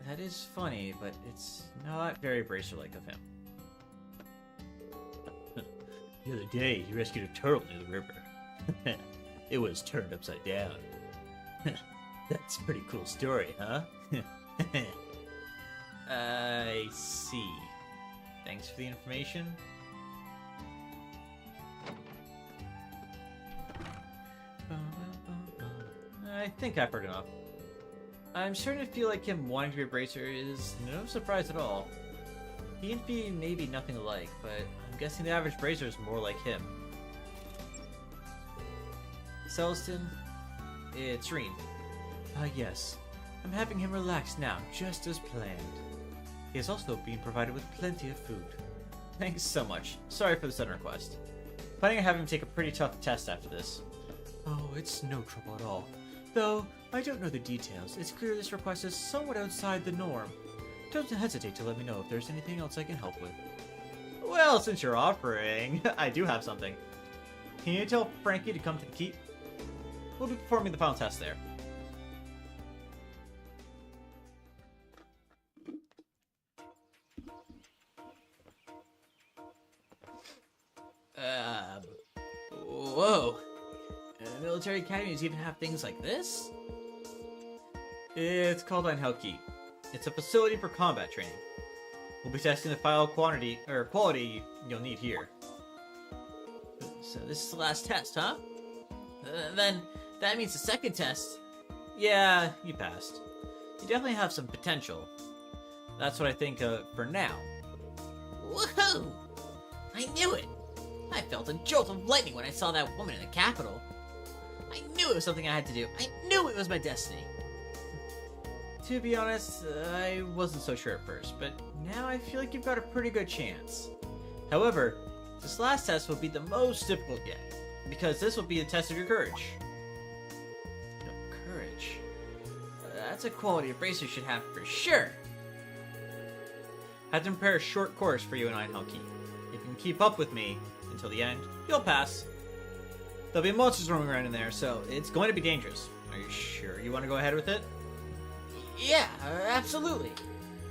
That is funny, but it's not very Bracer-like of him. The other day, he rescued a turtle near the river. It was turned upside down. That's a pretty cool story, huh? I see. Thanks for the information. I think I've heard enough. I'm starting to feel like him wanting to be a Bracer is no surprise at all. He and Fee may be nothing alike, but I'm guessing the average Bracer is more like him. Celestin, it's Rean. Yes. I'm having him relax now, just as planned. He is also being provided with plenty of food. Thanks so much. Sorry for the sudden request. Planning on having him take a pretty tough test after this. Oh, it's no trouble at all. Though, I don't know the details. It's clear this request is somewhat outside the norm. Don't hesitate to let me know if there's anything else I can help with. Well, since you're offering, I do have something. Can you tell Frankie to come to the keep? We'll be performing the final test there. Whoa. Military academies even have things like this? It's called Einhell Keep. It's a facility for combat training. We'll be testing the file quality you'll need here. So this is the last test, huh? Then that means the second test. Yeah, you passed. You definitely have some potential. That's what I think for now. Woohoo! I knew it! I felt a jolt of lightning when I saw that woman in the Capitol. I knew it was something I had to do. I knew it was my destiny. To be honest, I wasn't so sure at first, but now I feel like you've got a pretty good chance. However, this last test will be the most difficult yet, because this will be a test of your courage. No, courage. That's a quality a Bracer should have for sure. I had to prepare a short course for you in Einhell Keep. If you can keep up with me until the end, you'll pass. There'll be monsters roaming around in there, so it's going to be dangerous. Are you sure you want to go ahead with it? Yeah, absolutely.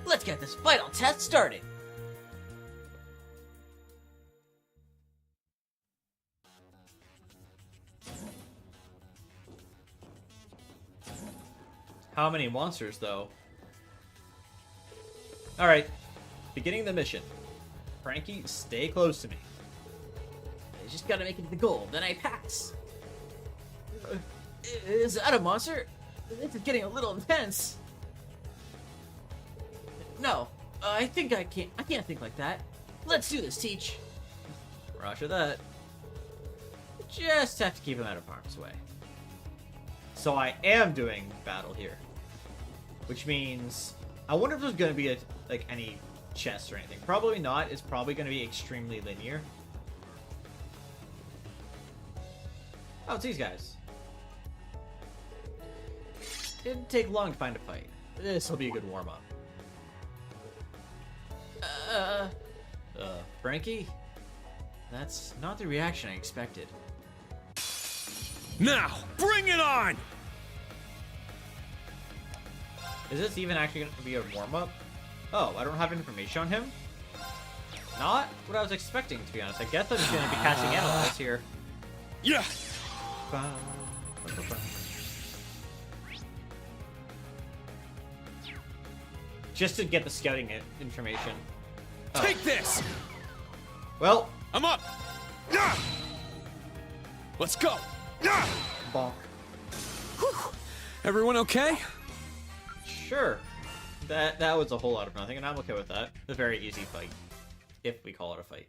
Let's get this vital test started. How many monsters, though? Alright, beginning the mission. Frankie, stay close to me. I just gotta make it to the goal, then I pass. Is that a monster? This is getting a little intense. No, I think I can't think like that. Let's do this, Teach. Roger that. Just have to keep him out of harm's way. So I am doing battle here. Which means... I wonder if there's going to be any chests or anything. Probably not. It's probably going to be extremely linear. Oh, it's these guys. Didn't take long to find a fight. This will be a good warm-up. Frankie? That's not the reaction I expected. Now, bring it on! Is this even actually going to be a warm-up? Oh, I don't have information on him? Not what I was expecting, to be honest. I guess I'm just going to be casting Analyze here. Yeah! Just to get the scouting information. Oh. Take this! Well, I'm up! Yeah! Let's go! Yeah! bonk. Whew. Everyone okay? Sure. That was a whole lot of nothing, and I'm okay with that. A very easy fight. If we call it a fight.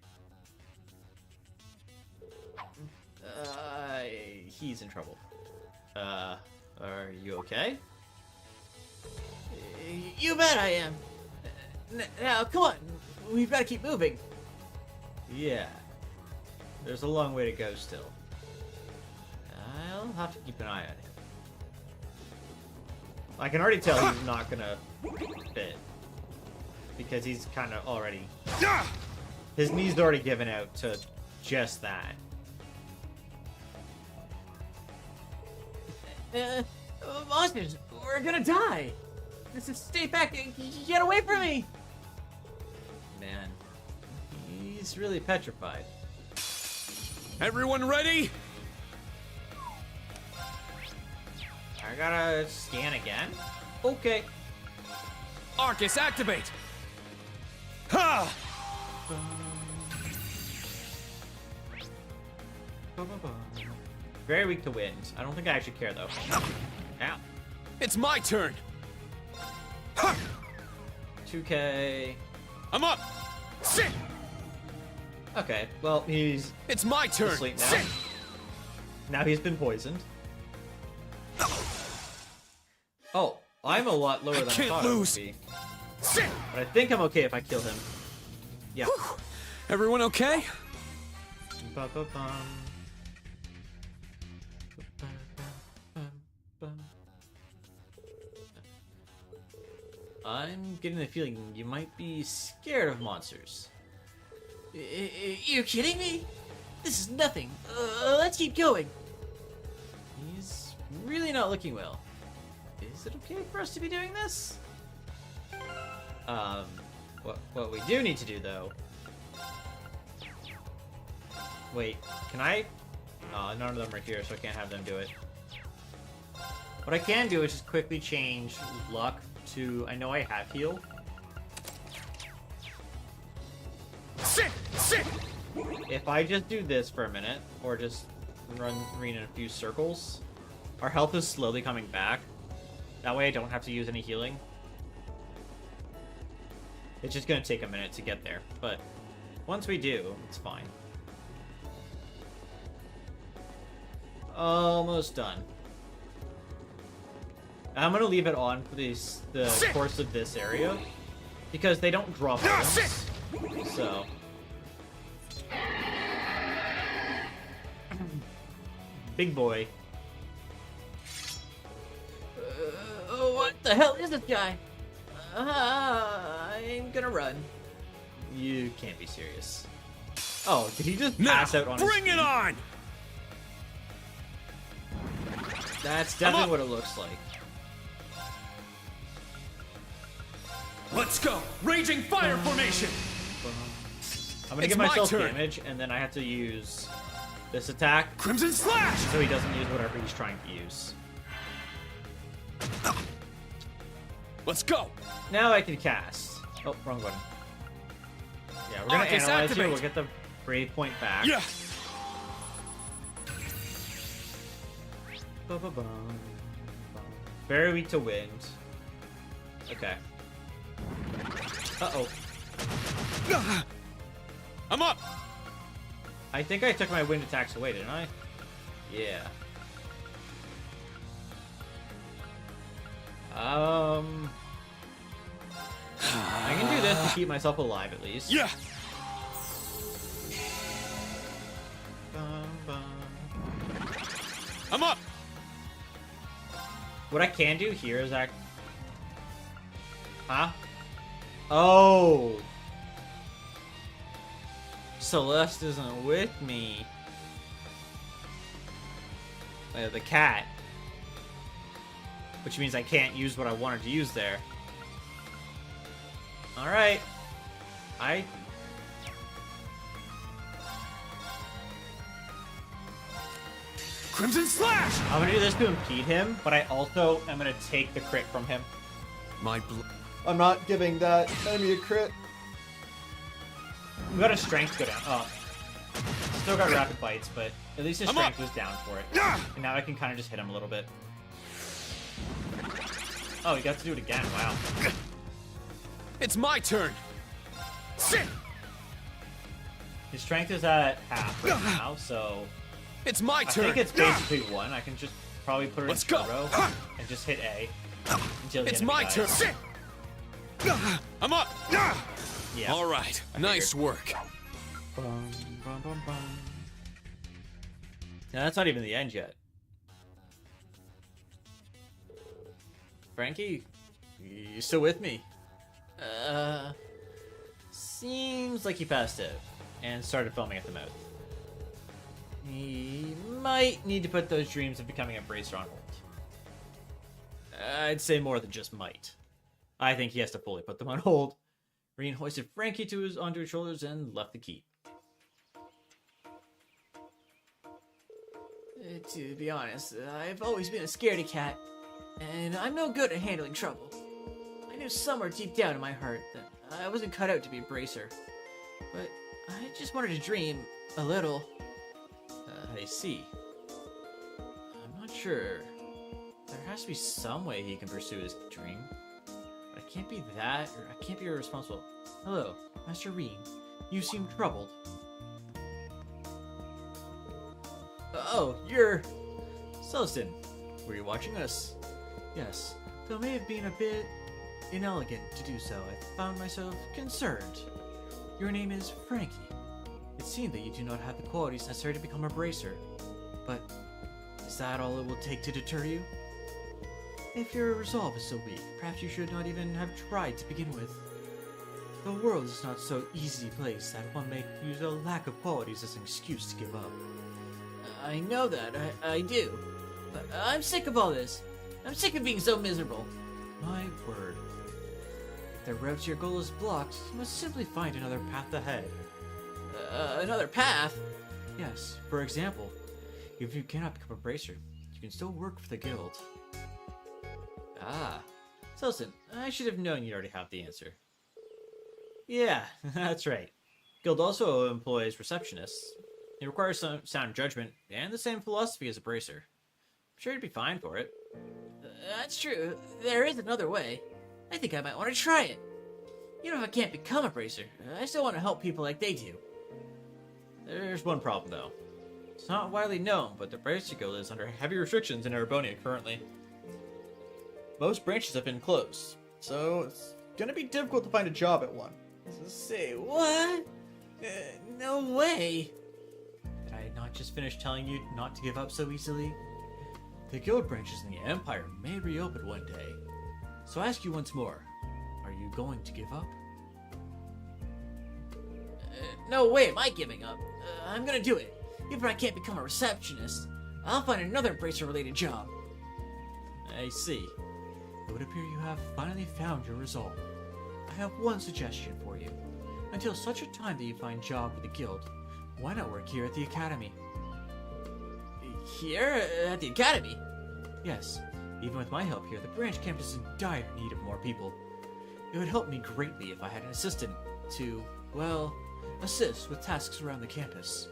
He's in trouble. Are you okay? You bet I am. Now, come on. We've got to keep moving. Yeah. There's a long way to go still. I'll have to keep an eye on him. I can already tell he's not gonna fit. Because he's kind of already... His knee's already given out to just that. Monsters, we're gonna die. Stay back. Get away from me. Man. He's really petrified. Everyone ready? I gotta scan again? Okay. Arcus, activate! Ha! Very weak to wind. I don't think I actually care though. Ow. It's my turn! Ha! 2K. I'm up! Sit! Okay, well, he's It's my turn! asleep now. Sit! Now he's been poisoned. Oh, I'm a lot lower than I can't thought lose. I would be. Sit! But I think I'm okay if I kill him. Yeah. Everyone okay? Ba-ba-bum. I'm getting the feeling you might be scared of monsters. You kidding me? This is nothing. Let's keep going. He's really not looking well. Is it okay for us to be doing this? What we do need to do though. Wait, can I? None of them are here, so I can't have them do it. What I can do is just quickly change luck to, I know I have heal. Sit! Sit! If I just do this for a minute, or just run in a few circles, our health is slowly coming back. That way I don't have to use any healing. It's just gonna take a minute to get there, but once we do, it's fine. Almost done. I'm gonna leave it on for the course of this area, because they don't drop items, so... Big boy. What the hell is this guy? I'm gonna run. You can't be serious. Oh, did he just Now, pass out on his bring it feet? on! That's definitely what it looks like. Let's go! Raging fire formation! I'm gonna It's give my myself turn. damage, and then I have to use this attack, Crimson Slash! so he doesn't use whatever he's trying to use. Let's go! Now I can cast. Oh, wrong button. Yeah, we're gonna Arcus, analyze activate. you. We'll get the brave point back. Yeah! Ba-ba-bum. Very weak to wind. Okay. Uh-oh. I'm up! I think I took my wind attacks away, didn't I? Yeah. I can do this to keep myself alive at least. Yeah! Bum, bum. I'm up! What I can do here is Huh? Oh! Celeste isn't with me. The cat. Which means I can't use what I wanted to use there. Alright. Crimson Slash! I'm gonna do this to impede him, but I also am gonna take the crit from him. My bl- I'm not giving that enemy a crit. We got his strength go down. Oh. Still got rapid bites, but at least his I'm strength up. was down for it. Ah! And now I can kind of just hit him a little bit. Oh, he got to do it again. Wow. It's my turn! Sit! His strength is at half right now, so It's my I turn! think it's basically one. I can just probably put her Let's in go. turbo and just hit A until the It's enemy my dies. turn. Sit. I'm up. Yeah. All right. Nice work. Bum, bum, bum, bum. Now, that's not even the end yet. Frankie, you still with me? Seems like he passed out and started foaming at the mouth. He might need to put those dreams of becoming a bracer on hold. I'd say more than just might. I think he has to fully put them on hold. Reen hoisted Frankie onto his shoulders and left the keep. To be honest, I've always been a scaredy cat, and I'm no good at handling trouble. I knew somewhere deep down in my heart that I wasn't cut out to be a bracer, but I just wanted to dream a little. I see. I'm not sure. There has to be some way he can pursue his dream. But it can't be that, or I can't be irresponsible. Hello, Master Reen. You seem troubled. Oh, you're... Celestin. Were you watching us? Yes. Though it may have been a bit inelegant to do so, I found myself concerned. Your name is Frankie. It seemed that you do not have the qualities necessary to become a bracer. But is that all it will take to deter you? If your resolve is so weak, perhaps you should not even have tried to begin with. The world is not so easy place that one may use a lack of qualities as an excuse to give up. I know that, I do. But I'm sick of all this. I'm sick of being so miserable. My word. If the route to your goal is blocked, you must simply find another path ahead. Another path? Yes, for example, if you cannot become a bracer, you can still work for the guild. Ah. Celestin, I should have known you'd already have the answer. Yeah, that's right. Guild also employs receptionists. It requires some sound judgment and the same philosophy as a bracer. I'm sure you'd be fine for it. That's true. There is another way. I think I might want to try it. Even if I can't become a bracer, I still want to help people like they do. There's one problem, though. It's not widely known, but the Bracer Guild is under heavy restrictions in Erebonia currently. Most branches have been closed, so it's gonna be difficult to find a job at one. Say what? No way! Did I not just finish telling you not to give up so easily? The guild branches in the Empire may reopen one day. So I ask you once more, are you going to give up? No way am I giving up. I'm gonna do it. Even if I can't become a receptionist, I'll find another bracer-related job. I see. It would appear you have finally found your resolve. I have one suggestion for you. Until such a time that you find job with the guild, why not work here at the academy? Here? At the academy? Yes. Even with my help here, the branch campus is in dire need of more people. It would help me greatly if I had an assistant to, well, assist with tasks around the campus.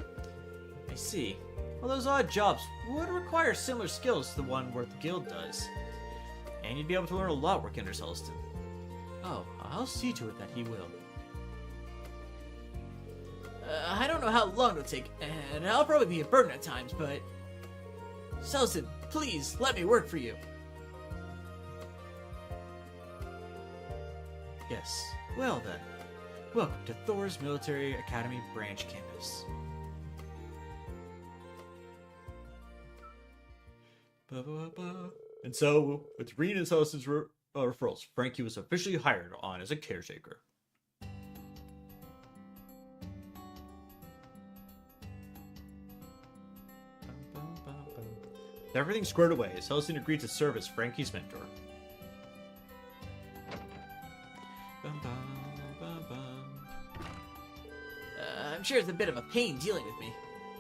I see. Well, those odd jobs would require similar skills to the one where the guild does. And you'd be able to learn a lot working under Celestin. Oh, I'll see to it that he will. I don't know how long it'll take, and I'll probably be a burden at times, but... Celestin, please, let me work for you. Yes. Well then. Welcome to Thor's Military Academy Branch Campus. And so, with Reen and Celestin's referrals, Frankie was officially hired on as a caretaker. With everything squared away, Celestin agreed to serve as Frankie's mentor. I'm sure it's a bit of a pain dealing with me,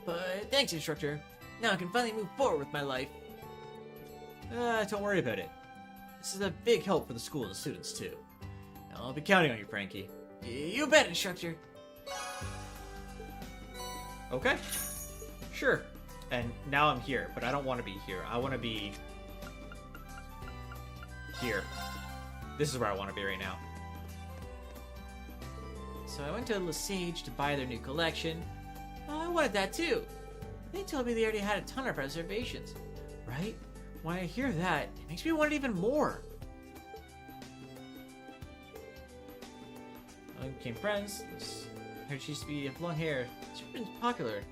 but thanks, instructor. Now I can finally move forward with my life. Don't worry about it. This is a big help for the school and the students, too. I'll be counting on you, Frankie. You bet, instructor. Okay. Sure. And now I'm here, but I don't want to be here. I want to be... here. This is where I want to be right now. So I went to Lesage to buy their new collection. I wanted that too. They told me they already had a ton of reservations. Right? when I hear that, it makes me want it even more. We became friends. Her she used to be blonde hair. She's been popular.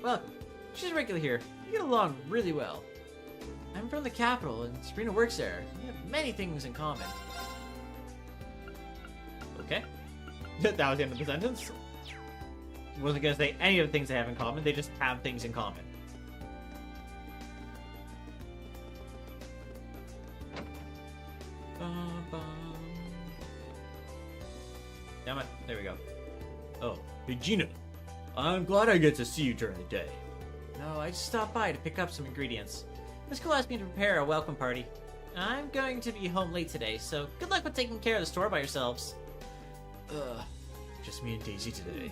Welcome. She's a regular here. We get along really well. I'm from the capital, and Sabrina works there. We have many things in common. Okay. That was the end of the sentence. Wasn't gonna say any of the things they have in common. They just have things in common. Damn it. There we go. Oh, hey Gina. I'm glad I get to see you during the day. No, I just stopped by to pick up some ingredients. The school asked me to prepare a welcome party. I'm going to be home late today, so good luck with taking care of the store by yourselves. Just me and Daisy today.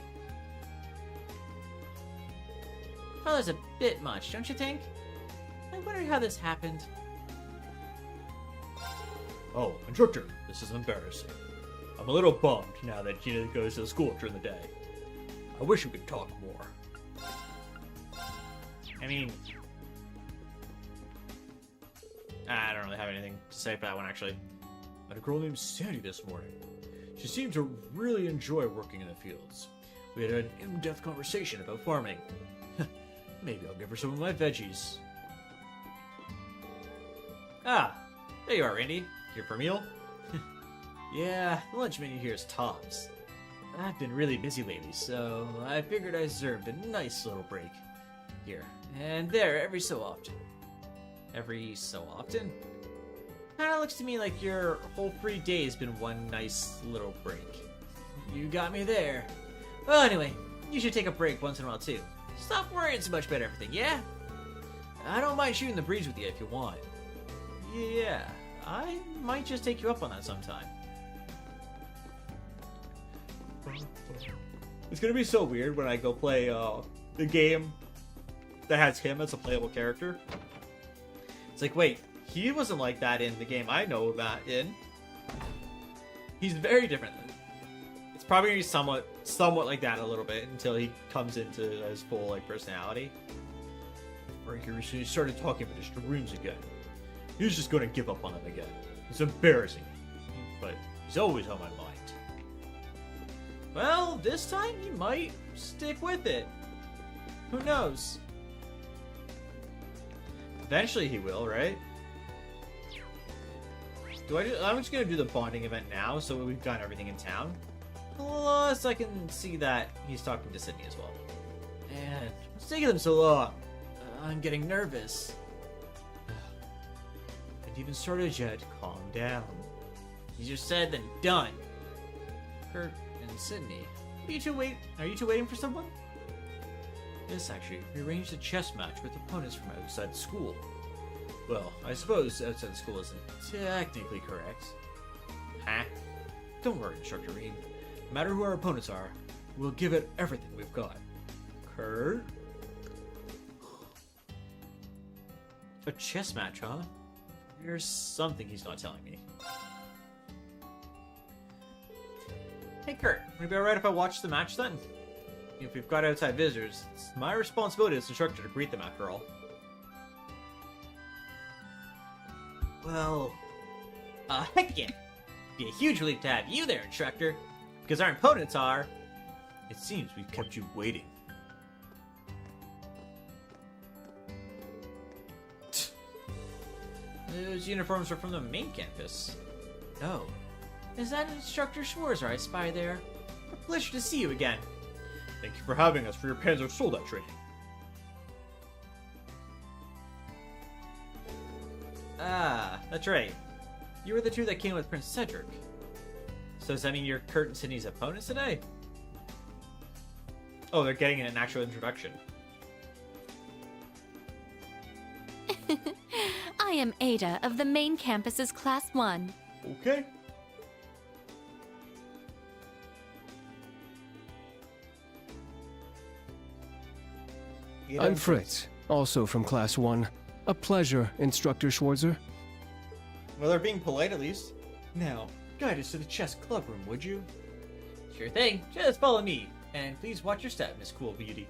Well, that's a bit much, don't you think? I wonder how this happened. Oh, instructor, this is embarrassing. I'm a little bummed now that Gina goes to school during the day. I wish we could talk more. I mean, I don't really have anything to say for that one, actually. I met a girl named Sandy this morning. She seemed to really enjoy working in the fields. We had an in-depth conversation about farming. Maybe I'll give her some of my veggies. Ah, there you are, Randy. Here for a meal? Yeah, the lunch menu here is tops. I've been really busy lately, so I figured I deserved a nice little break. Here and there every so often. Every so often? Kinda looks to me like your whole free day has been one nice little break. You got me there. Well, anyway, you should take a break once in a while too. Stop worrying so much about everything, yeah? I don't mind shooting the breeze with you if you want. Yeah, I might just take you up on that sometime. It's gonna be so weird when I go play the game that has him as a playable character. It's like, wait, he wasn't like that in the game I know that in. He's very different. It's probably gonna be somewhat like that a little bit until he comes into his full like personality. Frankie recently started talking about his dreams again. He's just gonna give up on them again. It's embarrassing, but he's always on my mind. Well, this time he might stick with it. Who knows? Eventually he will, right? I'm just gonna do the bonding event now, so we've got everything in town. Plus, I can see that he's talking to Sydney as well. And what's taking them so long? I'm getting nervous. Haven't even started yet. Calm down. Easier said than done. Kurt and Sydney, are you two waiting for someone? Yes, actually, we arranged a chess match with opponents from outside school. Well, I suppose outside school isn't technically correct. Huh? Don't worry, Instructor Reed. No matter who our opponents are, we'll give it everything we've got. Kurt? A chess match, huh? There's something he's not telling me. Hey Kurt, would it be alright if I watch the match then? If we've got outside visitors, it's my responsibility as instructor to greet them after all. Well, heck yeah. It'd be a huge relief to have you there, instructor. Because our opponents are... It seems we've kept you waiting. Those uniforms are from the main campus. Oh. Is that Instructor Schwarzer I spy there? A pleasure to see you again. Thank you for having us for your Panzer Soldat training. Ah, that's right. You were the two that came with Prince Cedric. So does that mean you're Kurt and Sydney's opponents today? Oh, they're getting an actual introduction. I am Ada of the main campus's Class 1. Okay. I'm Fritz, also from Class 1. A pleasure, Instructor Schwarzer. Well, they're being polite at least. Now, guide us to the chess club room, would you? Sure thing. Just follow me. And please watch your step, Miss Cool Beauty.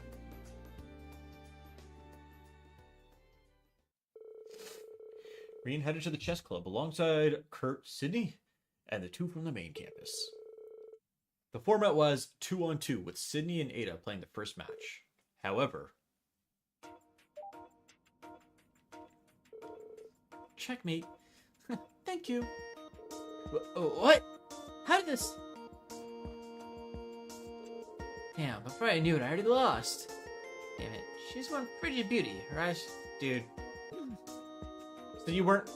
Reen headed to the chess club alongside Kurt, Sydney, and the two from the main campus. The format was 2-on-2 with Sydney and Ada playing the first match. However, Checkmate. Thank you. What? How did this... Damn, before I knew it, I already lost. Damn it. She's one frigid beauty. Her eyes... dude. So you weren't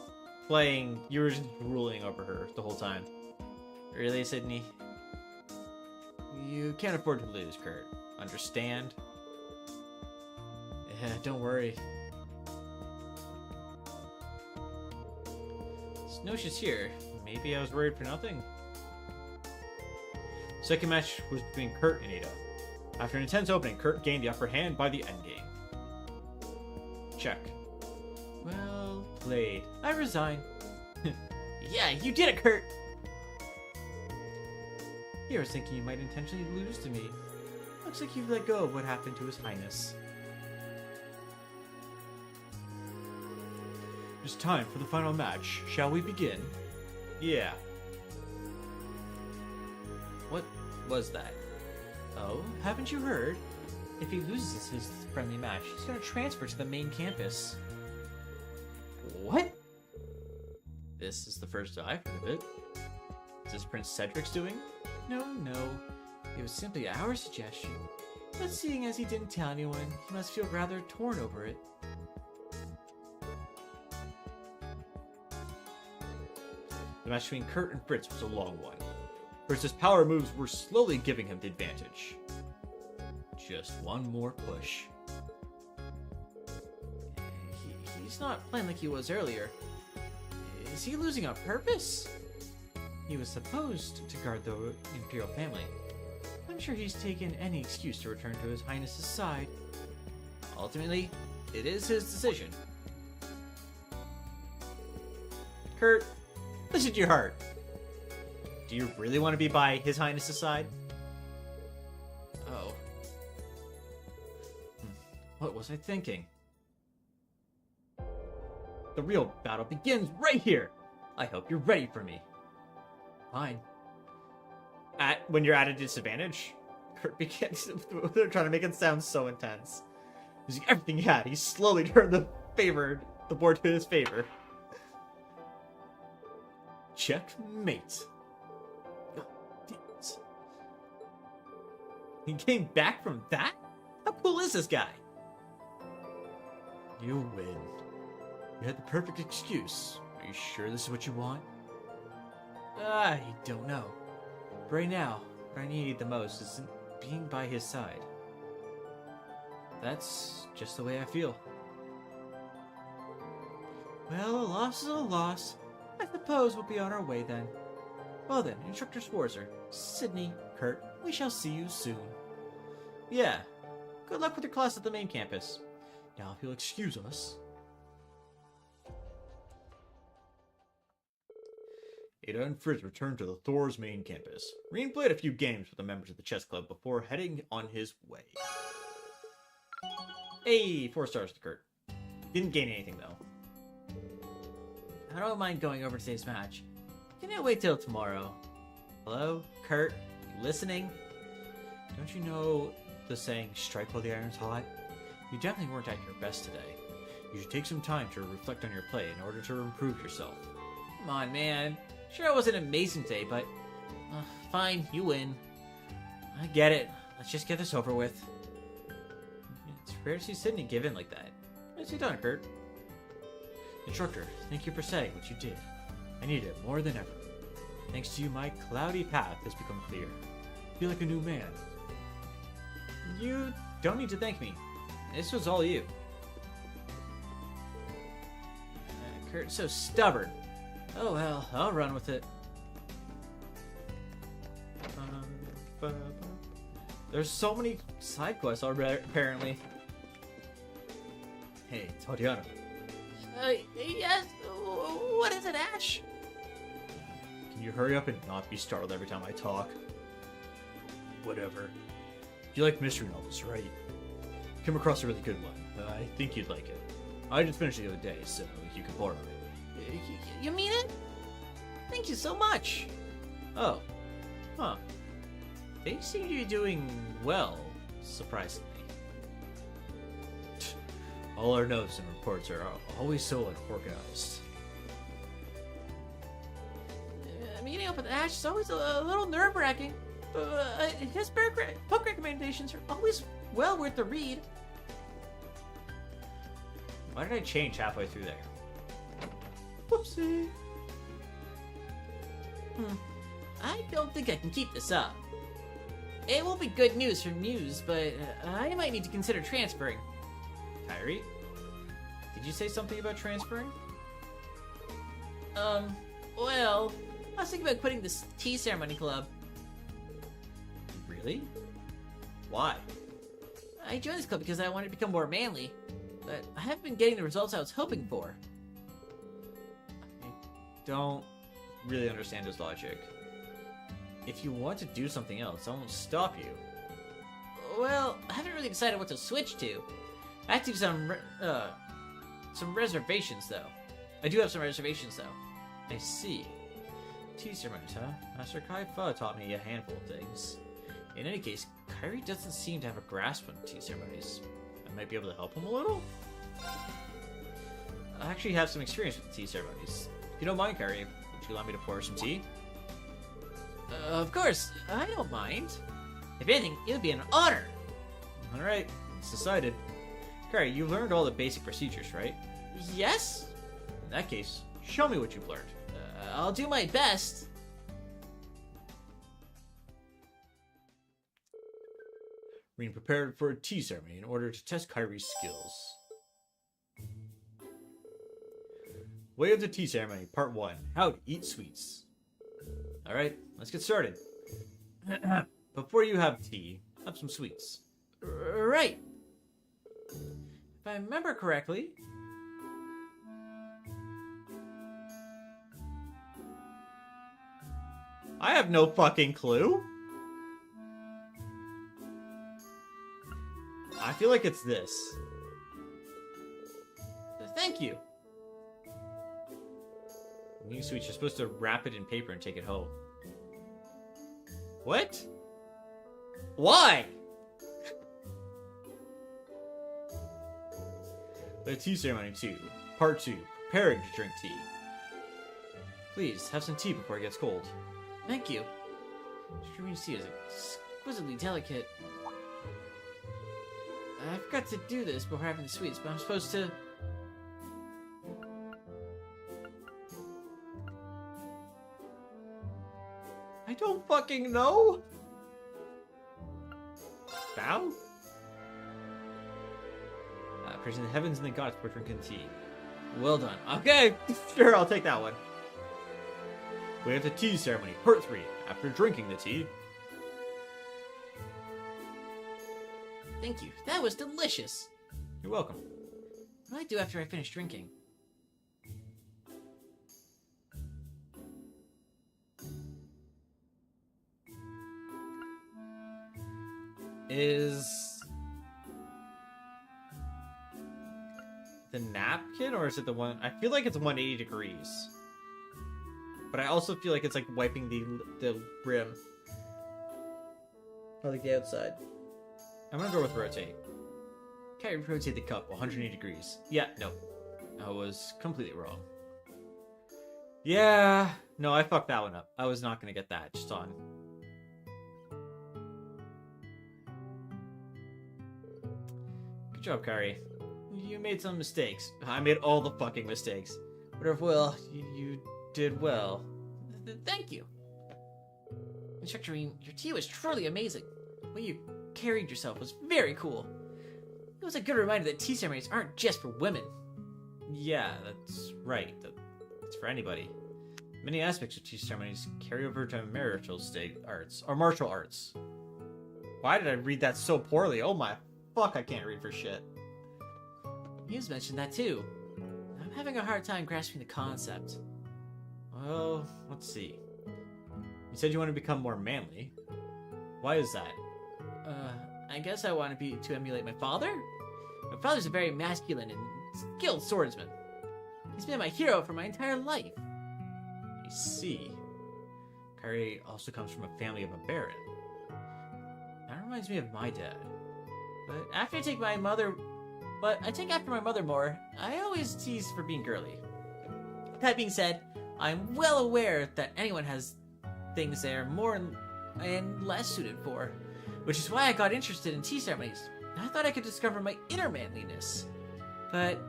playing, you were just ruling over her the whole time. Really, Sydney? You can't afford to lose, Kurt. Understand? Yeah, don't worry. Snowshoe's here. Maybe I was worried for nothing. Second match was between Kurt and Ada. After an intense opening, Kurt gained the upper hand by the endgame. Check. Well played. I resign. Yeah, you did it, Kurt! Here I was thinking you might intentionally lose to me. Looks like you've let go of what happened to His Highness. It's time for the final match. Shall we begin? Yeah. What was that? Oh, haven't you heard? If he loses his friendly match, he's gonna transfer to the main campus. What? This is the first I've heard of it. Is this Prince Cedric's doing? No. It was simply our suggestion. But seeing as he didn't tell anyone, he must feel rather torn over it. The match between Kurt and Fritz was a long one. Fritz's power moves were slowly giving him the advantage. Just one more push. He's not playing like he was earlier. Is he losing on purpose? He was supposed to guard the Imperial family. I'm sure he's taken any excuse to return to His Highness's side. Ultimately, it is his decision. Kurt, listen to your heart. Do you really want to be by His Highness's side? Oh. What was I thinking? The real battle begins right here. I hope you're ready for me. Fine. When you're at a disadvantage, Kurt begins. They're trying to make it sound so intense. Using everything he had, he slowly turned the board to his favor. Checkmate. Oh, damn it. He came back from that? How cool is this guy? You win. You had the perfect excuse. Are you sure this is what you want? I don't know. But right now, what I need the most is being by his side. That's just the way I feel. Well, a loss is a loss. I suppose we'll be on our way then. Well then, Instructor Schwarzer, Sydney, Kurt, we shall see you soon. Yeah. Good luck with your class at the main campus. Now, if you'll excuse us. Ada and Fritz returned to the Thor's main campus. Reen played a few games with the members of the chess club before heading on his way. Hey, 4 stars to Kurt. Didn't gain anything though. I don't mind going over today's match. Can I wait till tomorrow? Hello? Kurt? You listening? Don't you know the saying, strike while the iron's hot? You definitely weren't at your best today. You should take some time to reflect on your play in order to improve yourself. Come on, man. Sure, it wasn't amazing today, but... fine, you win. I get it. Let's just get this over with. It's rare to see Sydney give in like that. Nicely done, Kurt. Instructor, thank you for saying what you did. I need it more than ever. Thanks to you, my cloudy path has become clear. I feel like a new man. You don't need to thank me. This was all you. Kurt's so stubborn. Oh well, I'll run with it. There's so many side quests already, apparently. Hey, Tatiana. Yes? What is it, Ash? Can you hurry up and not be startled every time I talk? Whatever. You like mystery novels, right? Came across a really good one. I think you'd like it. I just finished it the other day, so you can borrow it. You mean it? Thank you so much. Oh. Huh. They seem to be doing well, surprisingly. All our notes and reports are always so unorganized. Meeting up with Ash is always a little nerve-wracking. His book recommendations are always well worth the read. Why did I change halfway through there? Whoopsie. I don't think I can keep this up. It will be good news for Muse, but I might need to consider transferring. Kyrie? Did you say something about transferring? Well, I was thinking about quitting this tea ceremony club. Really? Why? I joined this club because I wanted to become more manly, but I haven't been getting the results I was hoping for. I don't really understand his logic. If you want to do something else, I won't stop you. Well, I haven't really decided what to switch to. I have to do some reservations, though. I do have some reservations, though. I see. Tea ceremonies, huh? Master Kai Fa taught me a handful of things. In any case, Kyrie doesn't seem to have a grasp on tea ceremonies. I might be able to help him a little? I actually have some experience with tea ceremonies. If you don't mind, Kyrie, would you allow me to pour some tea? Of course, I don't mind. If anything, it would be an honor. Alright, it's decided. Kyrie, you learned all the basic procedures, right? Yes? In that case, show me what you've learned. I'll do my best. Being prepared for a tea ceremony in order to test Kyrie's skills. Way of the Tea Ceremony, Part 1. How to Eat Sweets. Alright, let's get started. Before you have tea, have some sweets. Right. If I remember correctly... I have no fucking clue. I feel like it's this. Thank you. New sweets, you're supposed to wrap it in paper and take it home. What? Why? The Tea Ceremony 2, Part 2, Preparing to Drink Tea. Please, have some tea before it gets cold. Thank you. Streaming tea is exquisitely delicate. I forgot to do this before having the sweets, but I'm supposed to... I don't fucking know. Bow? Praising the heavens and the gods for drinking tea. Well done. Okay, sure, I'll take that one. We have the Tea Ceremony, Part 3, after drinking the tea. Thank you. That was delicious. You're welcome. What do I do after I finish drinking? Is the napkin, or is it the one? I feel like it's 180 degrees. But I also feel like it's like wiping the rim. Or like the outside. I'm gonna go with rotate. Okay, rotate the cup 180 degrees. Yeah, no. I was completely wrong. Yeah, no, I fucked that one up. I was not gonna get that just on. Good job, Kari. You made some mistakes. I made all the fucking mistakes. But well, you did well. Thank you. Instructor Rean, your tea was truly amazing. The way you carried yourself was very cool. It was a good reminder that tea ceremonies aren't just for women. Yeah, that's right. It's for anybody. Many aspects of tea ceremonies carry over to marital state arts, or martial arts. Why did I read that so poorly? Oh my fuck, I can't read for shit. Muse mentioned that too. I'm having a hard time grasping the concept. Well, let's see. You said you want to become more manly. Why is that? I guess I want to emulate my father? My father's a very masculine and skilled swordsman. He's been my hero for my entire life. I see. Kairi also comes from a family of a baron. That reminds me of my dad. But I take after my mother more. I always tease for being girly. That being said, I'm well aware that anyone has things they are more and less suited for, which is why I got interested in tea ceremonies. I thought I could discover my inner manliness. But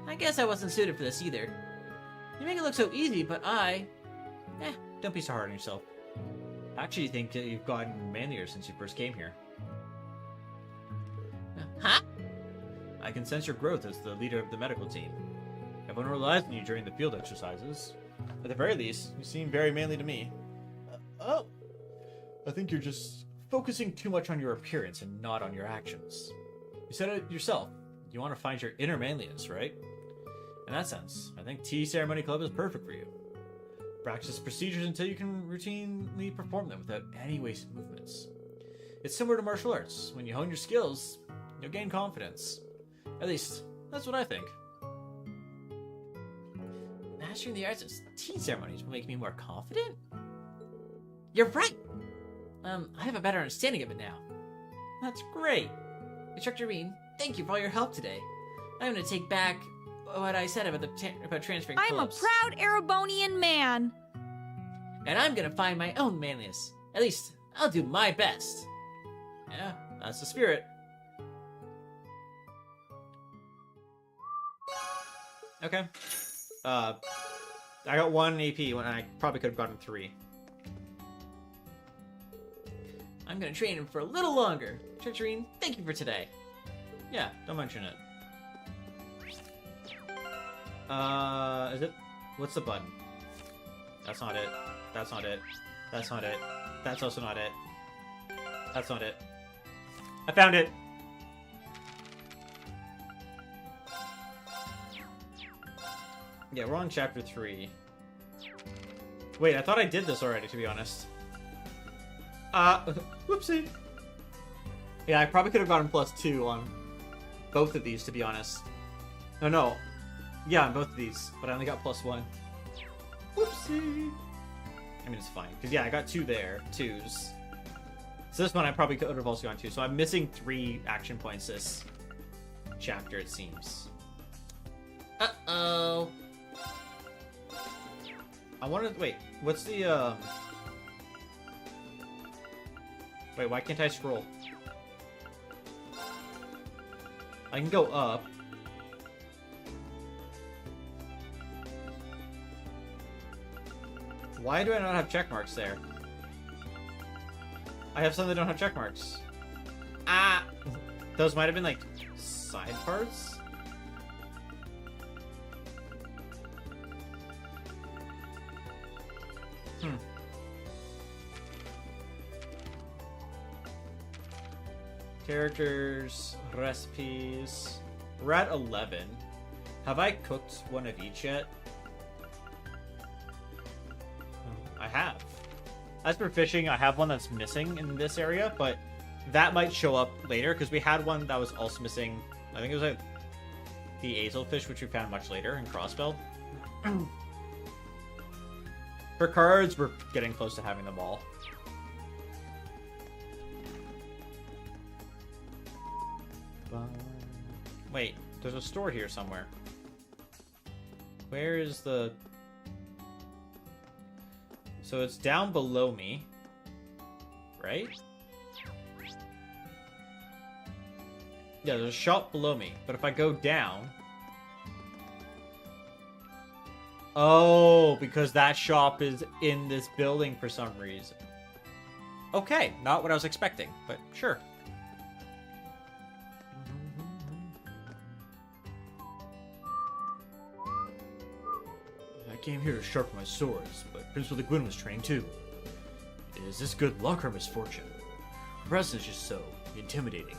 I guess I wasn't suited for this either. You make it look so easy, but Don't be so hard on yourself. I actually think that you've gotten manlier since you first came here. Huh? I can sense your growth as the leader of the medical team. Everyone relies on you during the field exercises. At the very least, you seem very manly to me. I think you're just focusing too much on your appearance and not on your actions. You said it yourself. You want to find your inner manliness, right? In that sense, I think Tea Ceremony Club is perfect for you. Practice procedures until you can routinely perform them without any wasted movements. It's similar to martial arts. When you hone your skills, you'll gain confidence. At least, that's what I think. Mastering the arts of tea ceremonies will make me more confident? You're right! I have a better understanding of it now. That's great. Instructor Rean, thank you for all your help today. I'm going to take back what I said about about transferring I'm clubs. a proud Erebonian man. And I'm going to find my own manliness. At least, I'll do my best. Yeah, that's the spirit. Okay. I got 1 AP when I probably could have gotten 3. I'm going to train him for a little longer. Instructor Rean, thank you for today. Yeah, don't mention it. Is it? What's the button? That's not it. That's not it. That's not it. That's also not it. That's not it. I found it! Yeah, we're on chapter 3. Wait, I thought I did this already, to be honest. Whoopsie. Yeah, I probably could have gotten +2 on both of these, to be honest. No. Yeah, on both of these, but I only got +1. Whoopsie. I mean, it's fine, because yeah, I got 2 there, 2s. So this one I probably could have also gone 2, so I'm missing 3 action points this chapter, it seems. Uh-oh. I wanted... Wait, what's the, Wait, why can't I scroll? I can go up. Why do I not have check marks there? I have some that don't have check marks. Ah! Those might have been, like, side parts? Characters, recipes. We're at 11. Have I cooked one of each yet? I have. As for fishing, I have one that's missing in this area, but that might show up later, because we had one that was also missing. I think it was like the Azelfish, which we found much later in Crossbell. For cards, we're getting close to having them all. Wait, there's a store here somewhere. Where is the... So it's down below me, right? Yeah, there's a shop below me, but if I go down... Oh, because that shop is in this building for some reason. Okay, not what I was expecting, but sure. I came here to sharpen my swords, but Principal Gwyn was trained too. Is this good luck or misfortune? The presence is just so intimidating.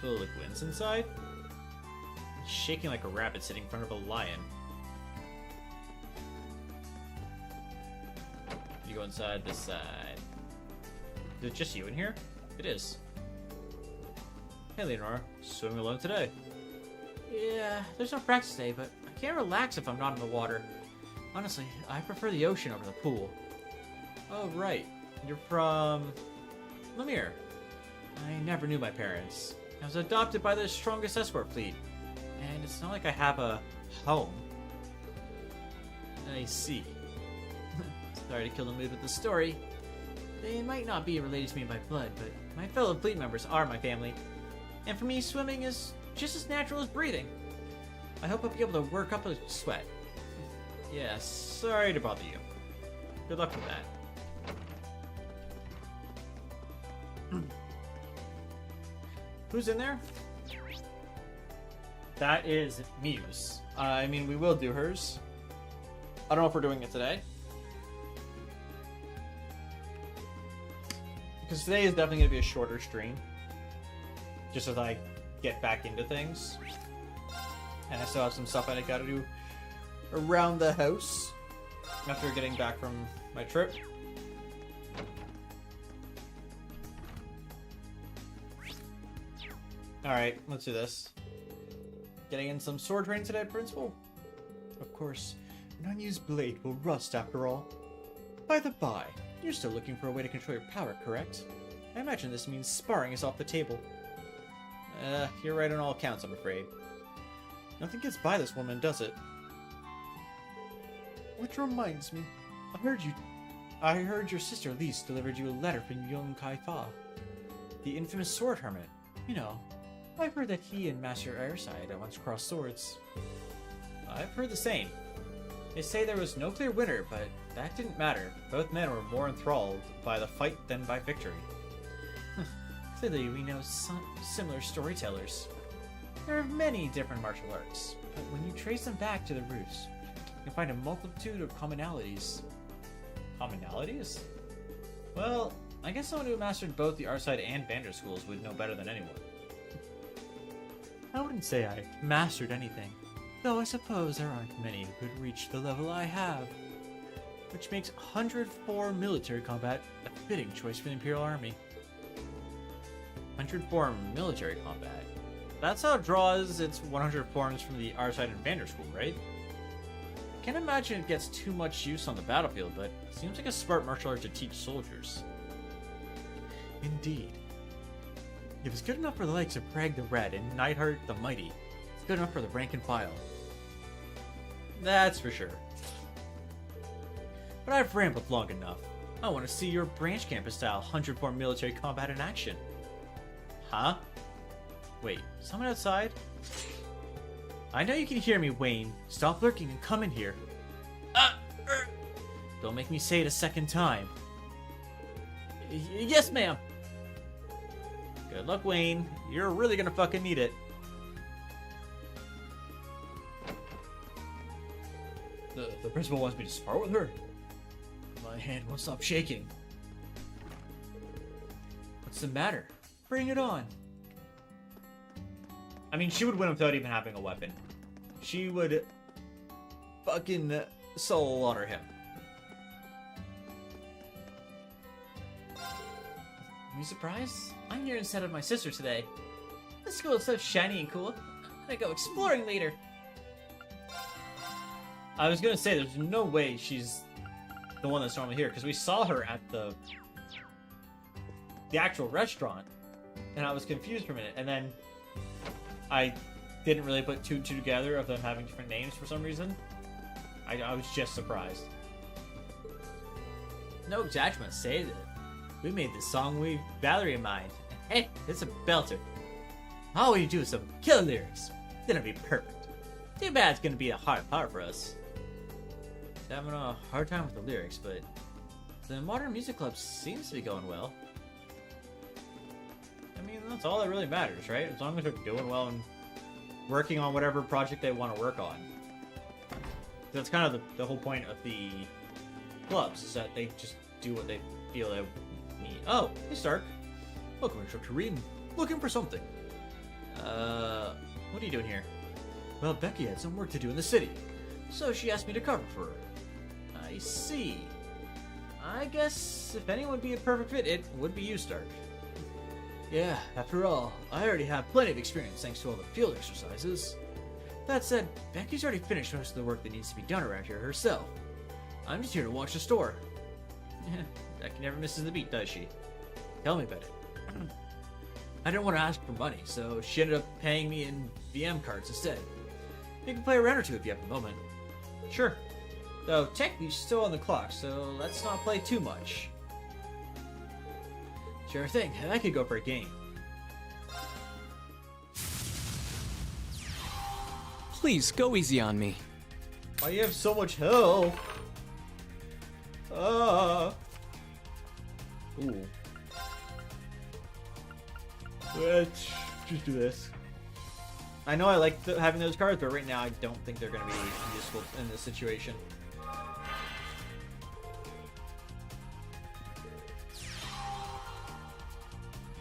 Principal Gwyn's inside? He's shaking like a rabbit sitting in front of a lion. You go inside this side. Is it just you in here? It is. Hey, Leonora. Swimming alone today? Yeah, there's no practice today, but I can't relax if I'm not in the water. Honestly, I prefer the ocean over the pool. Oh, right. You're from... Lemire. I never knew my parents. I was adopted by the strongest escort fleet. And it's not like I have a home. I see. Sorry to kill the mood with the story. They might not be related to me by blood, but my fellow fleet members are my family. And for me, swimming is just as natural as breathing. I hope I'll be able to work up a sweat. Yeah, sorry to bother you. Good luck with that. Who's in there? That is Muse. I mean, we will do hers. I don't know if we're doing it today. Because today is definitely going to be a shorter stream. Just as I get back into things. And I still have some stuff I gotta do around the house after getting back from my trip. Alright, let's do this. Getting in some sword training today, Principal? Of course, an unused blade will rust after all. By the by, you're still looking for a way to control your power, correct? I imagine this means sparring is off the table. You're right on all accounts, I'm afraid. Nothing gets by this woman, does it? Which reminds me, I heard your sister Lise delivered you a letter from Young Kai Fa, the infamous sword hermit. You know, I've heard that he and Master Airside once crossed swords. I've heard the same. They say there was no clear winner, but that didn't matter. Both men were more enthralled by the fight than by victory. Clearly, we know some similar storytellers. There are many different martial arts, but when you trace them back to the roots, you'll find a multitude of commonalities. Commonalities? Well, I guess someone who mastered both the Arside and Vander schools would know better than anyone. I wouldn't say I mastered anything, though I suppose there aren't many who could reach the level I have, which makes 104 military combat a fitting choice for the Imperial Army. 104 military combat? That's how it draws its 100 forms from the Arside and Vander school, right? Can't imagine it gets too much use on the battlefield, but it seems like a smart martial art to teach soldiers. Indeed. If it's good enough for the likes of Prag the Red and Neidhart the Mighty, it's good enough for the rank and file. That's for sure. But I've rambled long enough. I want to see your branch campus style 104 military combat in action. Huh? Wait, someone outside? I know you can hear me, Wayne. Stop lurking and come in here. Don't make me say it a second time. Yes, ma'am. Good luck, Wayne. You're really gonna fucking need it. The principal wants me to spar with her. My hand won't stop shaking. What's the matter? Bring it on. I mean, she would win without even having a weapon. She would fucking slaughter him. Are you surprised? I'm here instead of my sister today. This school is so shiny and cool. I'm gonna go exploring later. I was gonna say, there's no way she's the one that's normally here, because we saw her at the actual restaurant, and I was confused for a minute, and then I didn't really put two and two together of them having different names for some reason. I was just surprised. No exaggerment, say that we made this song with Valerie in mind. Hey, it's a belter. All we do is some killer lyrics. Then it'll be perfect. Too bad it's gonna be a hard part for us. Having a hard time with the lyrics, but the Modern Music Club seems to be going well. I mean, that's all that really matters, right? As long as they're doing well and working on whatever project they want to work on. That's kind of the whole point of the clubs, is that they just do what they feel they need. Oh, hey Stark. Welcome, Instructor Reed. Looking for something. What are you doing here? Well, Becky had some work to do in the city, so she asked me to cover for her. I see. I guess if anyone would be a perfect fit, it would be you, Stark. Yeah, after all, I already have plenty of experience thanks to all the field exercises. That said, Becky's already finished most of the work that needs to be done around here herself. I'm just here to watch the store. Becky never misses the beat, does she? Tell me about it. I didn't want to ask for money, so she ended up paying me in VM cards instead. You can play a round or two if you have a moment. Sure. Though technically she's still on the clock, so let's not play too much. Sure thing, I could go for a game. Please, go easy on me. Why you have so much health? Ah. Ooh. Let's just do this. I know I like having those cards, but right now I don't think they're going to be useful in this situation.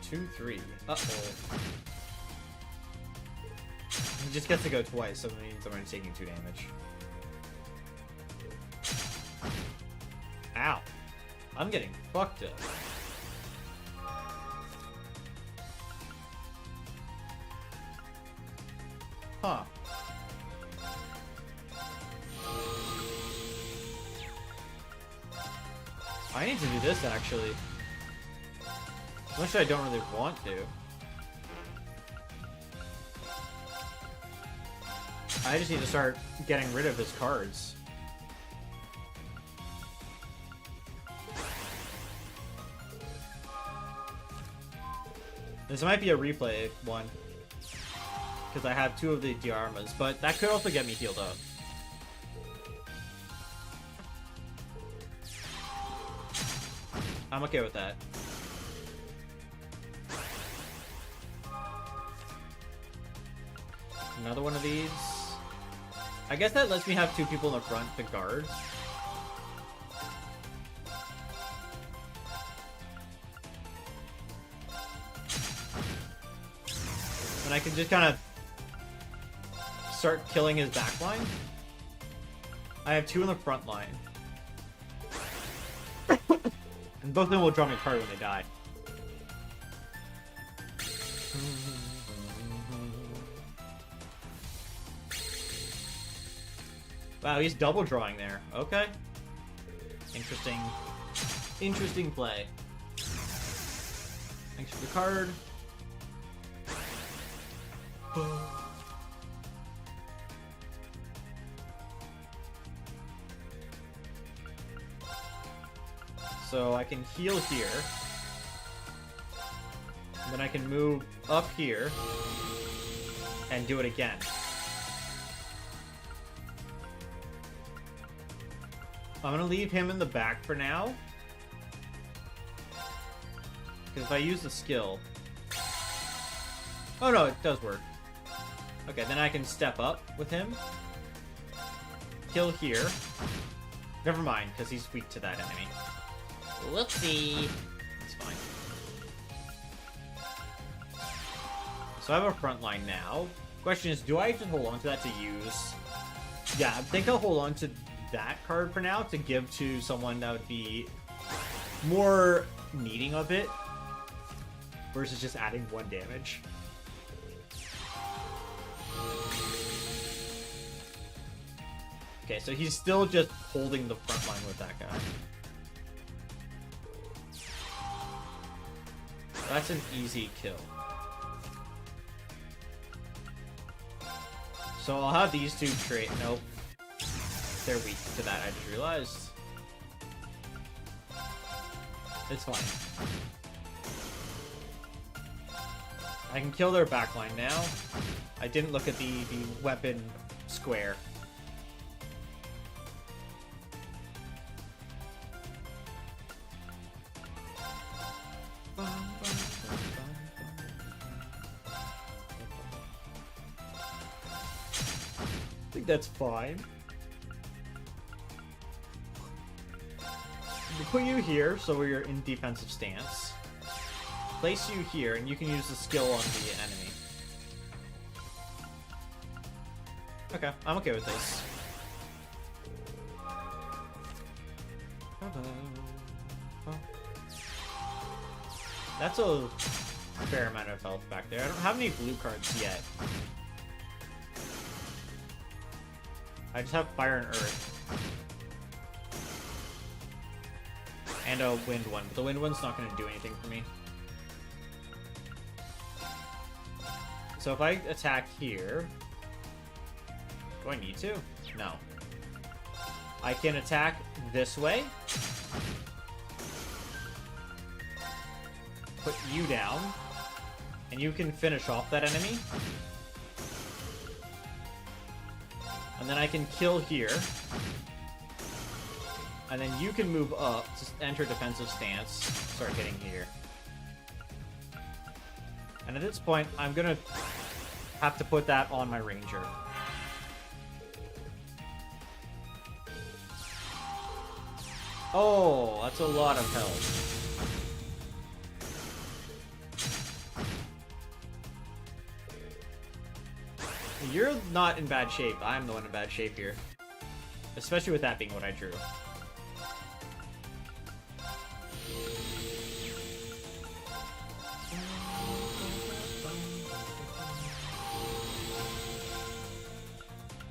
Two, three. Uh-oh. He just gets to go twice, so that means I'm only taking 2 damage. Ow. I'm getting fucked up. Huh. I need to do this, actually. As much as I don't really want to. I just need to start getting rid of his cards. This might be a replay one. Because I have 2 of the Diarmas, but that could also get me healed up. I'm okay with that. Another one of these. I guess that lets me have 2 people in the front to guard. And I can just kind of start killing his back line. I have 2 in the front line. And both of them will draw me a card when they die. Wow, he's double drawing there. Okay. Interesting. Interesting play. Thanks for the card. So I can heal here. And then I can move up here and do it again. I'm gonna leave him in the back for now. Because if I use the skill... Oh no, it does work. Okay, then I can step up with him. Kill here. Never mind, because he's weak to that enemy. Whoopsie. It's fine. So I have a front line now. Question is, do I just hold on to that to use? Yeah, I think I'll hold on to that card for now to give to someone that would be more needing of it versus just adding 1 damage. Okay, so he's still just holding the front line with that guy. That's an easy kill. So I'll have these 2 trade. Nope. They're weak to that, I just realized. It's fine. I can kill their backline now. I didn't look at the weapon square. I think that's fine. We'll put you here, so you're in defensive stance. Place you here, and you can use the skill on the enemy. Okay, I'm okay with this. That's a fair amount of health back there. I don't have any blue cards yet. I just have fire and earth. And a wind one, but the wind one's not going to do anything for me. So if I attack here... Do I need to? No. I can attack this way. Put you down. And you can finish off that enemy. And then I can kill here. And then you can move up to enter defensive stance. Start hitting here. And at this point, I'm gonna have to put that on my ranger. Oh, that's a lot of health. You're not in bad shape. I'm the one in bad shape here. Especially with that being what I drew.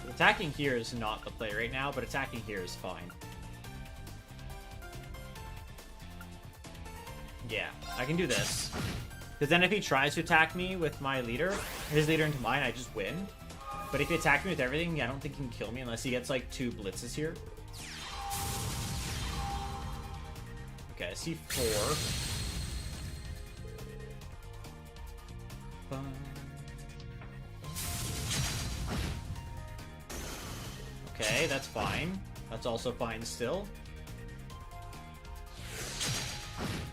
Attacking here is not the play right now, but attacking here is fine. Yeah, I can do this. Because then if he tries to attack me with my leader, his leader into mine, I just win. But if he attacks me with everything, I don't think he can kill me unless he gets like 2 blitzes here. Okay, I see 4. Okay, that's fine. That's also fine still.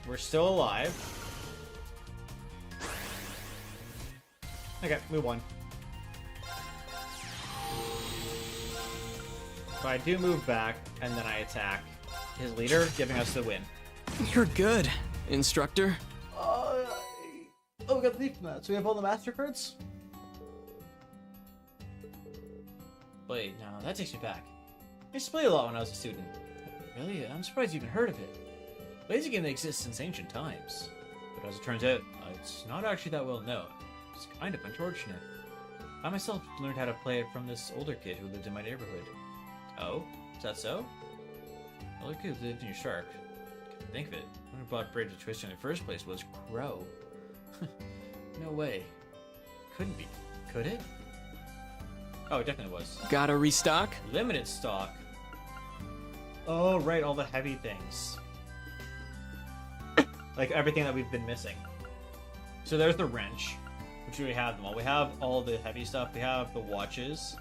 We're still alive. Okay, we won. So I do move back, and then I attack his leader, giving us the win. You're good, instructor. Oh, we got the thief from that. So we have all the MasterCards? Wait, no, that takes me back. I used to play a lot when I was a student. Really? I'm surprised you even heard of it. It's a game that exists since ancient times. But as it turns out, it's not actually that well known. It's kind of unfortunate. I myself learned how to play it from this older kid who lived in my neighborhood. Oh? Is that so? The older kid who lived in your shark. Couldn't think of it. Who brought Braid to Twister in the first place was Crow. No way. Couldn't be. Could it? Oh, it definitely was. Gotta restock? Limited stock. Oh, right, all the heavy things. Like everything that we've been missing. So there's the wrench, which we have them all. We have all the heavy stuff. We have the watches.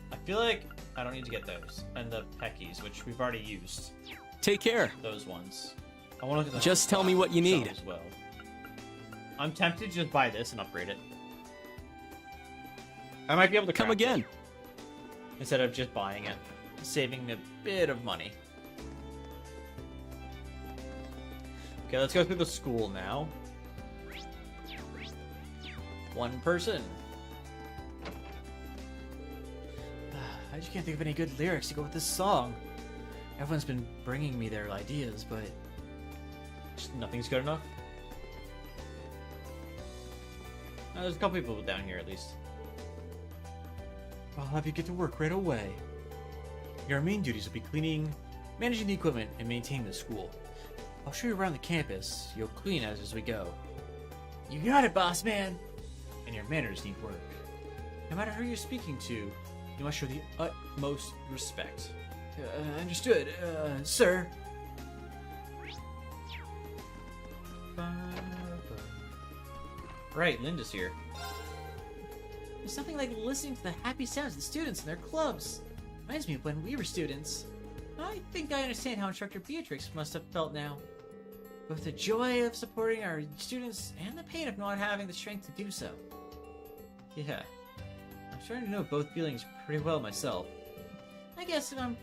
I feel like I don't need to get those. And the peckies, which we've already used. Take care. Those ones. I want to look at the Just tell me what you need. as well. I'm tempted to just buy this and upgrade it. I might be able to Come craft it again. instead of just buying it, saving a bit of money. Okay, let's go through the school now. One person. I just can't think of any good lyrics to go with this song. Everyone's been bringing me their ideas, but just nothing's good enough. There's a couple people down here at least. I'll have you get to work right away. Your main duties will be cleaning, managing the equipment, and maintaining the school. I'll show you around the campus. You'll clean as we go. You got it, boss man! And your manners need work. No matter who you're speaking to, you must show the utmost respect. Understood, sir. Right, Linda's here. There's something like listening to the happy sounds of the students in their clubs. Reminds me of when we were students. I think I understand how Instructor Beatrix must have felt now. Both the joy of supporting our students and the pain of not having the strength to do so. Yeah, I'm starting to know both feelings pretty well myself. I guess I'm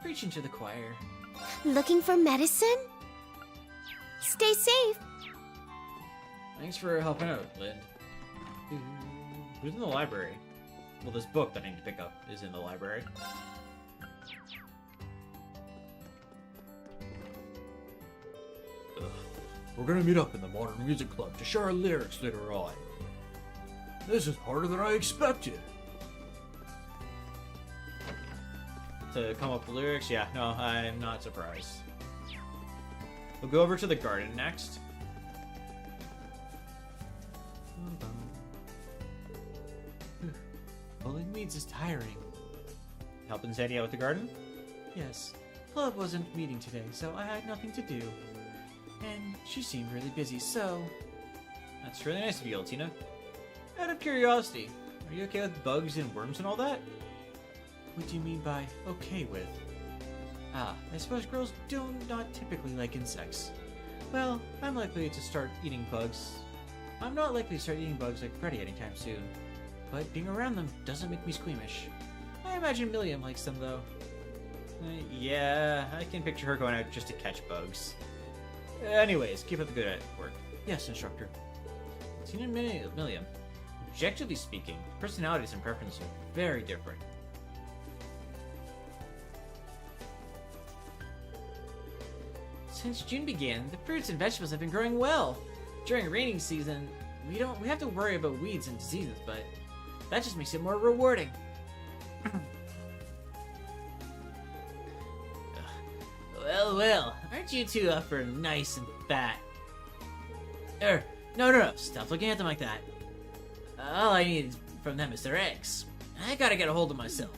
preaching to the choir. Looking for medicine? Stay safe. Thanks for helping out, Lind. Who's in the library? Well, this book that I need to pick up is in the library. We're gonna meet up in the Modern Music Club to share our lyrics later on. This is harder than I expected. to come up with lyrics. Yeah, no, I'm not surprised. We'll go over to the garden next. Pulling weeds is tiring. Helping Sandy out with the garden? Yes, club wasn't meeting today, so I had nothing to do. And she seemed really busy, so... That's really nice of you, Altina. Out of curiosity, are you okay with bugs and worms and all that? What do you mean by okay with? Ah, I suppose girls do not typically like insects. Well, I'm likely to start eating bugs. I'm not likely to start eating bugs like Freddy anytime soon. But being around them doesn't make me squeamish. I imagine Milliam likes them, though. Yeah, I can picture her going out just to catch bugs. Anyways, keep up the good work. Yes, instructor. Tina and Milliam, objectively speaking, personalities and preferences are very different. Since June began, the fruits and vegetables have been growing well. During raining season, we have to worry about weeds and diseases, but that just makes it more rewarding. Well, aren't you two up for nice and fat? No, stop looking at them like that. All I need from them is their eggs. I gotta get a hold of myself.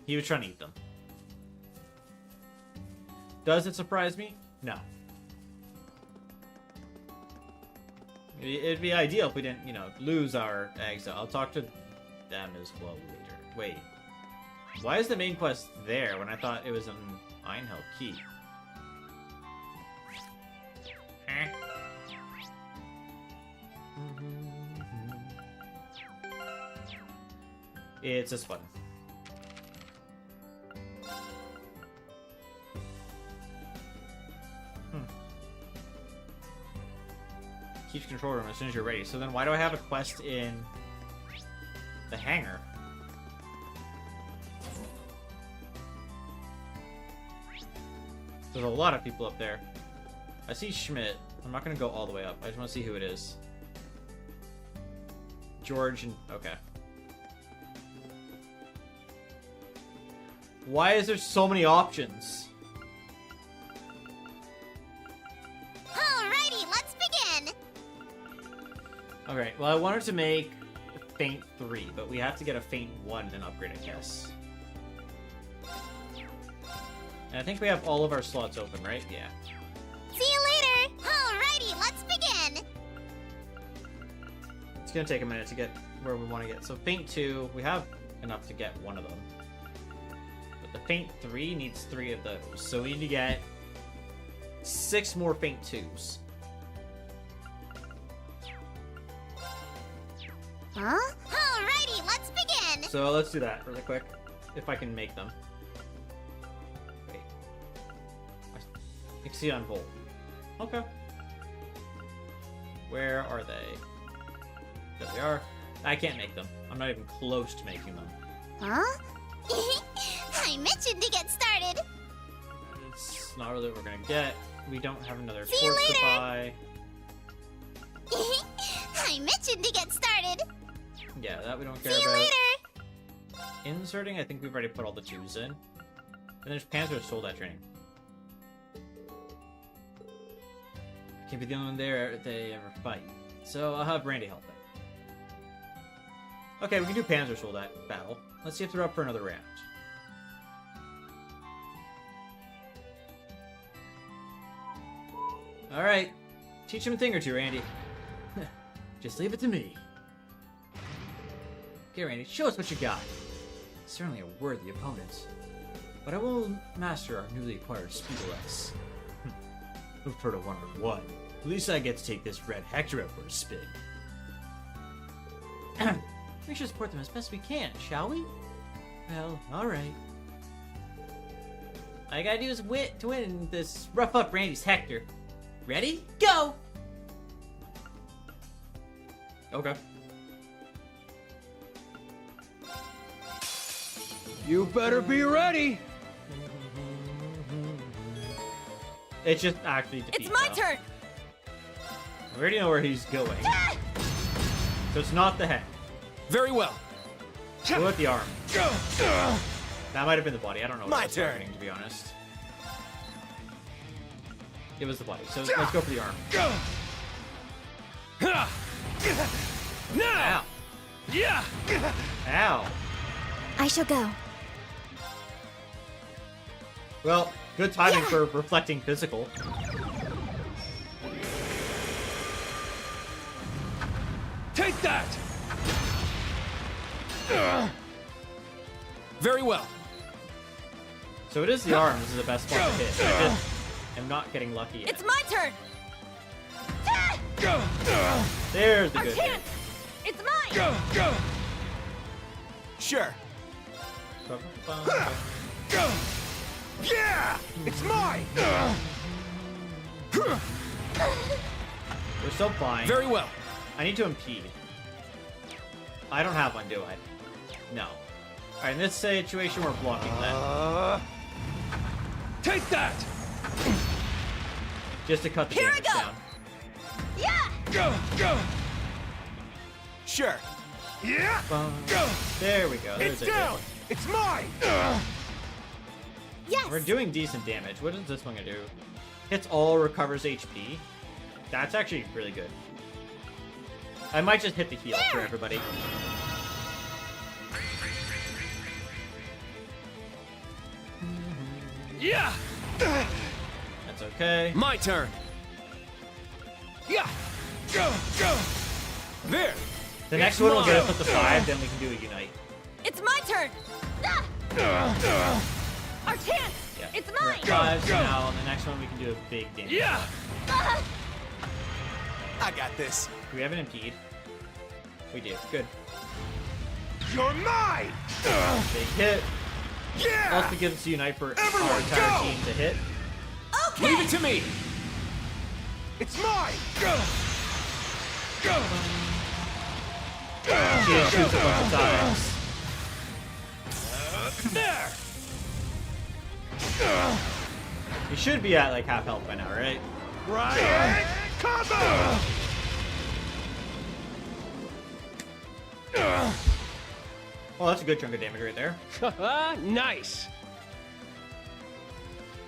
He was trying to eat them. Does it surprise me? No. It'd be ideal if we didn't, lose our eggs. I'll talk to them as well later. Wait. Why is the main quest there when I thought it was in Einhell Keep? It's this one. Keeps control room as soon as you're ready. So then why do I have a quest in the hangar? There's a lot of people up there. I see Schmidt. I'm not going to go all the way up. I just want to see who it is. George and... Okay. Why is there so many options? Alrighty, let's begin. Alright, well I wanted to make Feint 3, but we have to get a Feint 1 and upgrade, I guess. And I think we have all of our slots open, right? Yeah. See you later. Alrighty, let's begin. It's gonna take a minute to get where we want to get. So Feint 2, we have enough to get one of them. But the Feint 3 needs 3 of those. So we need to get 6 more Feint 2s. Huh? Alrighty, let's begin. So let's do that really quick. If I can make them. Wait. You can see on hold. Okay. Where are they? There they are. I can't make them. I'm not even close to making them. Huh? I mentioned to get started. It's not really what we're gonna get. We don't have another See you torch to later. buy. I mentioned to get started. Yeah, that we don't care See you about. later. Inserting, I think we've already put all the 2s in. And there's Panther sold that training. I can't be the only one there they ever fight. So I'll have Randy help it. Okay, we can do Panzer Soul that battle. Let's see if they're up for another round. Alright. Teach him a thing or two, Randy. Just leave it to me. Okay, Randy, show us what you got. Certainly a worthy opponent. But I will master our newly acquired Speedo-X. We've heard of 1-on-1. At least I get to take this red Hector out for a spin. We should support them as best we can, shall we? Well, alright. All I gotta do is win this rough up Randy's Hector. Ready? Go! Okay. You better be ready! It's just actually defeat. It's my now. turn. We already know where he's going. So it's not the head. Very well. Go with the arm. That might have been the body. I don't know what My I was turn. targeting, to be honest. It was the body. So let's go for the arm. Go. Now. Ow. Yeah. Ow. I shall go. Well, good timing for reflecting physical. Take that. Very well. So it is the arm. This is the best spot to hit. I just am not getting lucky yet. It's my turn. Go. There's the Our good hit. chance. It's mine. Go. Sure. Go. Yeah. It's mine. We're still flying. Very well. I need to impede. I don't have one, do I? No. Alright, in this situation, we're blocking that. Take that. Just to cut the Here I damage go. down. Yeah. Go. Sure. Yeah. Go. There we go. There's It's a down. hit. It's mine. Yes. We're doing decent damage. What is this one gonna do? Hits all, recovers HP. That's actually really good. I might just hit the heal for everybody. Yeah. That's okay. My turn. Yeah. Go. There. The next one will get us up to 5, then we can do a unite. It's my turn. Ah! Our chance. Yeah. It's We're mine. at 5, so now on the next one we can do a big damage. Yeah. Ah! I got this. Do we have an impede? We do. Good. You're mine. Big hit. Yeah. Also gives us a unite for Everyone our entire go! team to hit. Okay. Leave it to me. It's mine. Go. She just shoots a bunch of times. There. You should be at like half health by now, right? Right. Combo. Well, that's a good chunk of damage right there. Nice.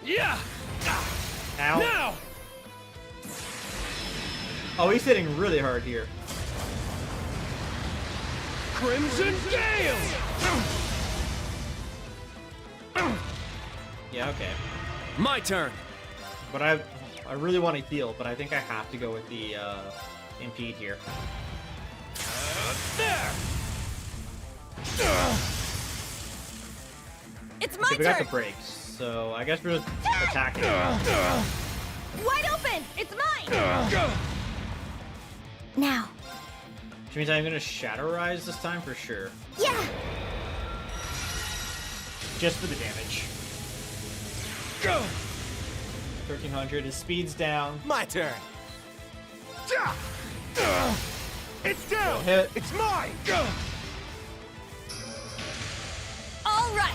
Yeah. Ow. Now. Oh, he's hitting really hard here. Crimson Gale. Yeah, okay. My turn. But I really want to heal, but I think I have to go with the impede here. There. It's my Okay, we got the turn. brakes, so I guess we're just attacking. Wide open. It's mine. Go. Now. Which means I'm gonna Shadow Rise this time for sure. Yeah. Just for the damage. Go. 1300, his speed's down. My turn. It's down. Hit. It's mine. Go. All right.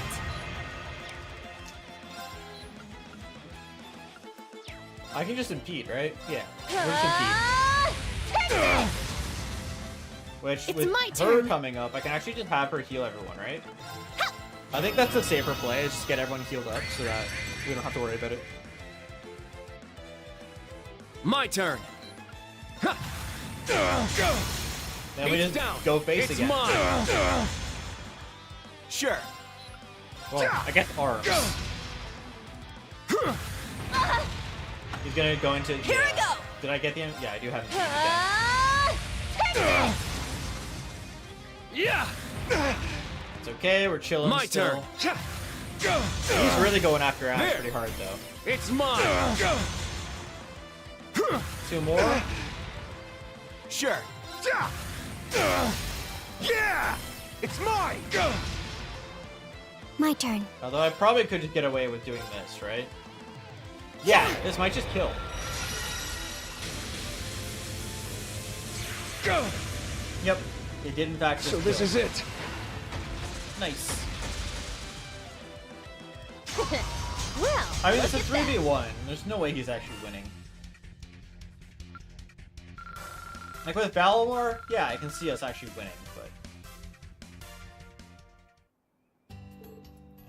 I can just impede, right? Yeah. We'll just Ah! Take impede. this. Which, It's with my her turn. coming up, I can actually just have her heal everyone, right? I think that's the safer play, is just get everyone healed up so that we don't have to worry about it. My turn. Go. Then we It's just down. go face It's again. mine. Sure. Well, I guess arms. He's gonna go into. Here I go. Did I get the? Yeah, I do have him. Ah! Take this. Yeah. It's okay. We're chilling. My still. turn. Go. He's really going after Ash There. pretty hard though. It's mine. Go. 2 more. Sure. Yeah. It's mine. Go. My turn. Although I probably could just get away with doing this, right? Yeah, this might just kill. Go. Yep, it did in fact just So this kill. is it. Nice. Well, I mean, it's a look at that. 3v1. There's no way he's actually winning. Like with Valimar, yeah, I can see us actually winning, but...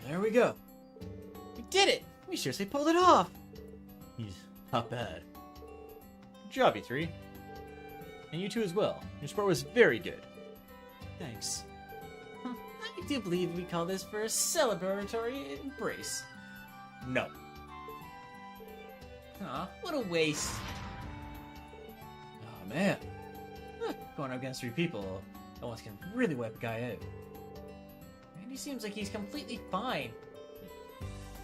there we go. We did it! We seriously pulled it off! He's not bad. Good job, you three. And you two as well. Your sport was very good. Thanks. I do believe we call this for a celebratory embrace. No. Aw, what a waste. Oh man. Going up against 3 people almost can really wipe a guy out. And he seems like he's completely fine.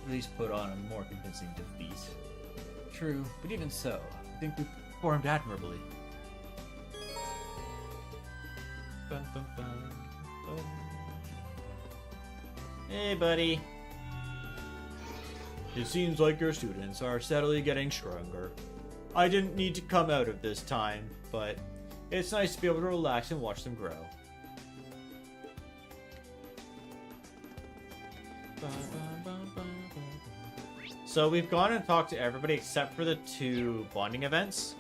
At least put on a more convincing defeat. True, but even so, I think we performed admirably. Bum, bum, bum, bum. Hey, buddy. It seems like your students are steadily getting stronger. I didn't need to come out of this time, but it's nice to be able to relax and watch them grow. So we've gone and talked to everybody except for the 2 bonding events,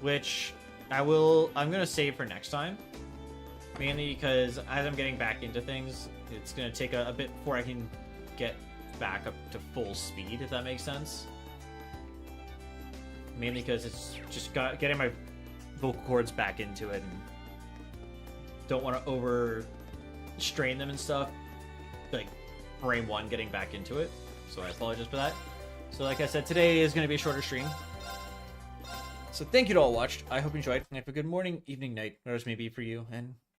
which I'm gonna save for next time. Mainly because as I'm getting back into things, it's gonna take a bit before I can get back up to full speed, if that makes sense. Mainly because it's just getting my vocal cords back into it and don't want to over strain them and stuff. Like frame 1 getting back into it. So I apologize for that. So like I said, today is going to be a shorter stream. So thank you to all who watched. I hope you enjoyed. And have a good morning, evening, night, whatever it may be for you. And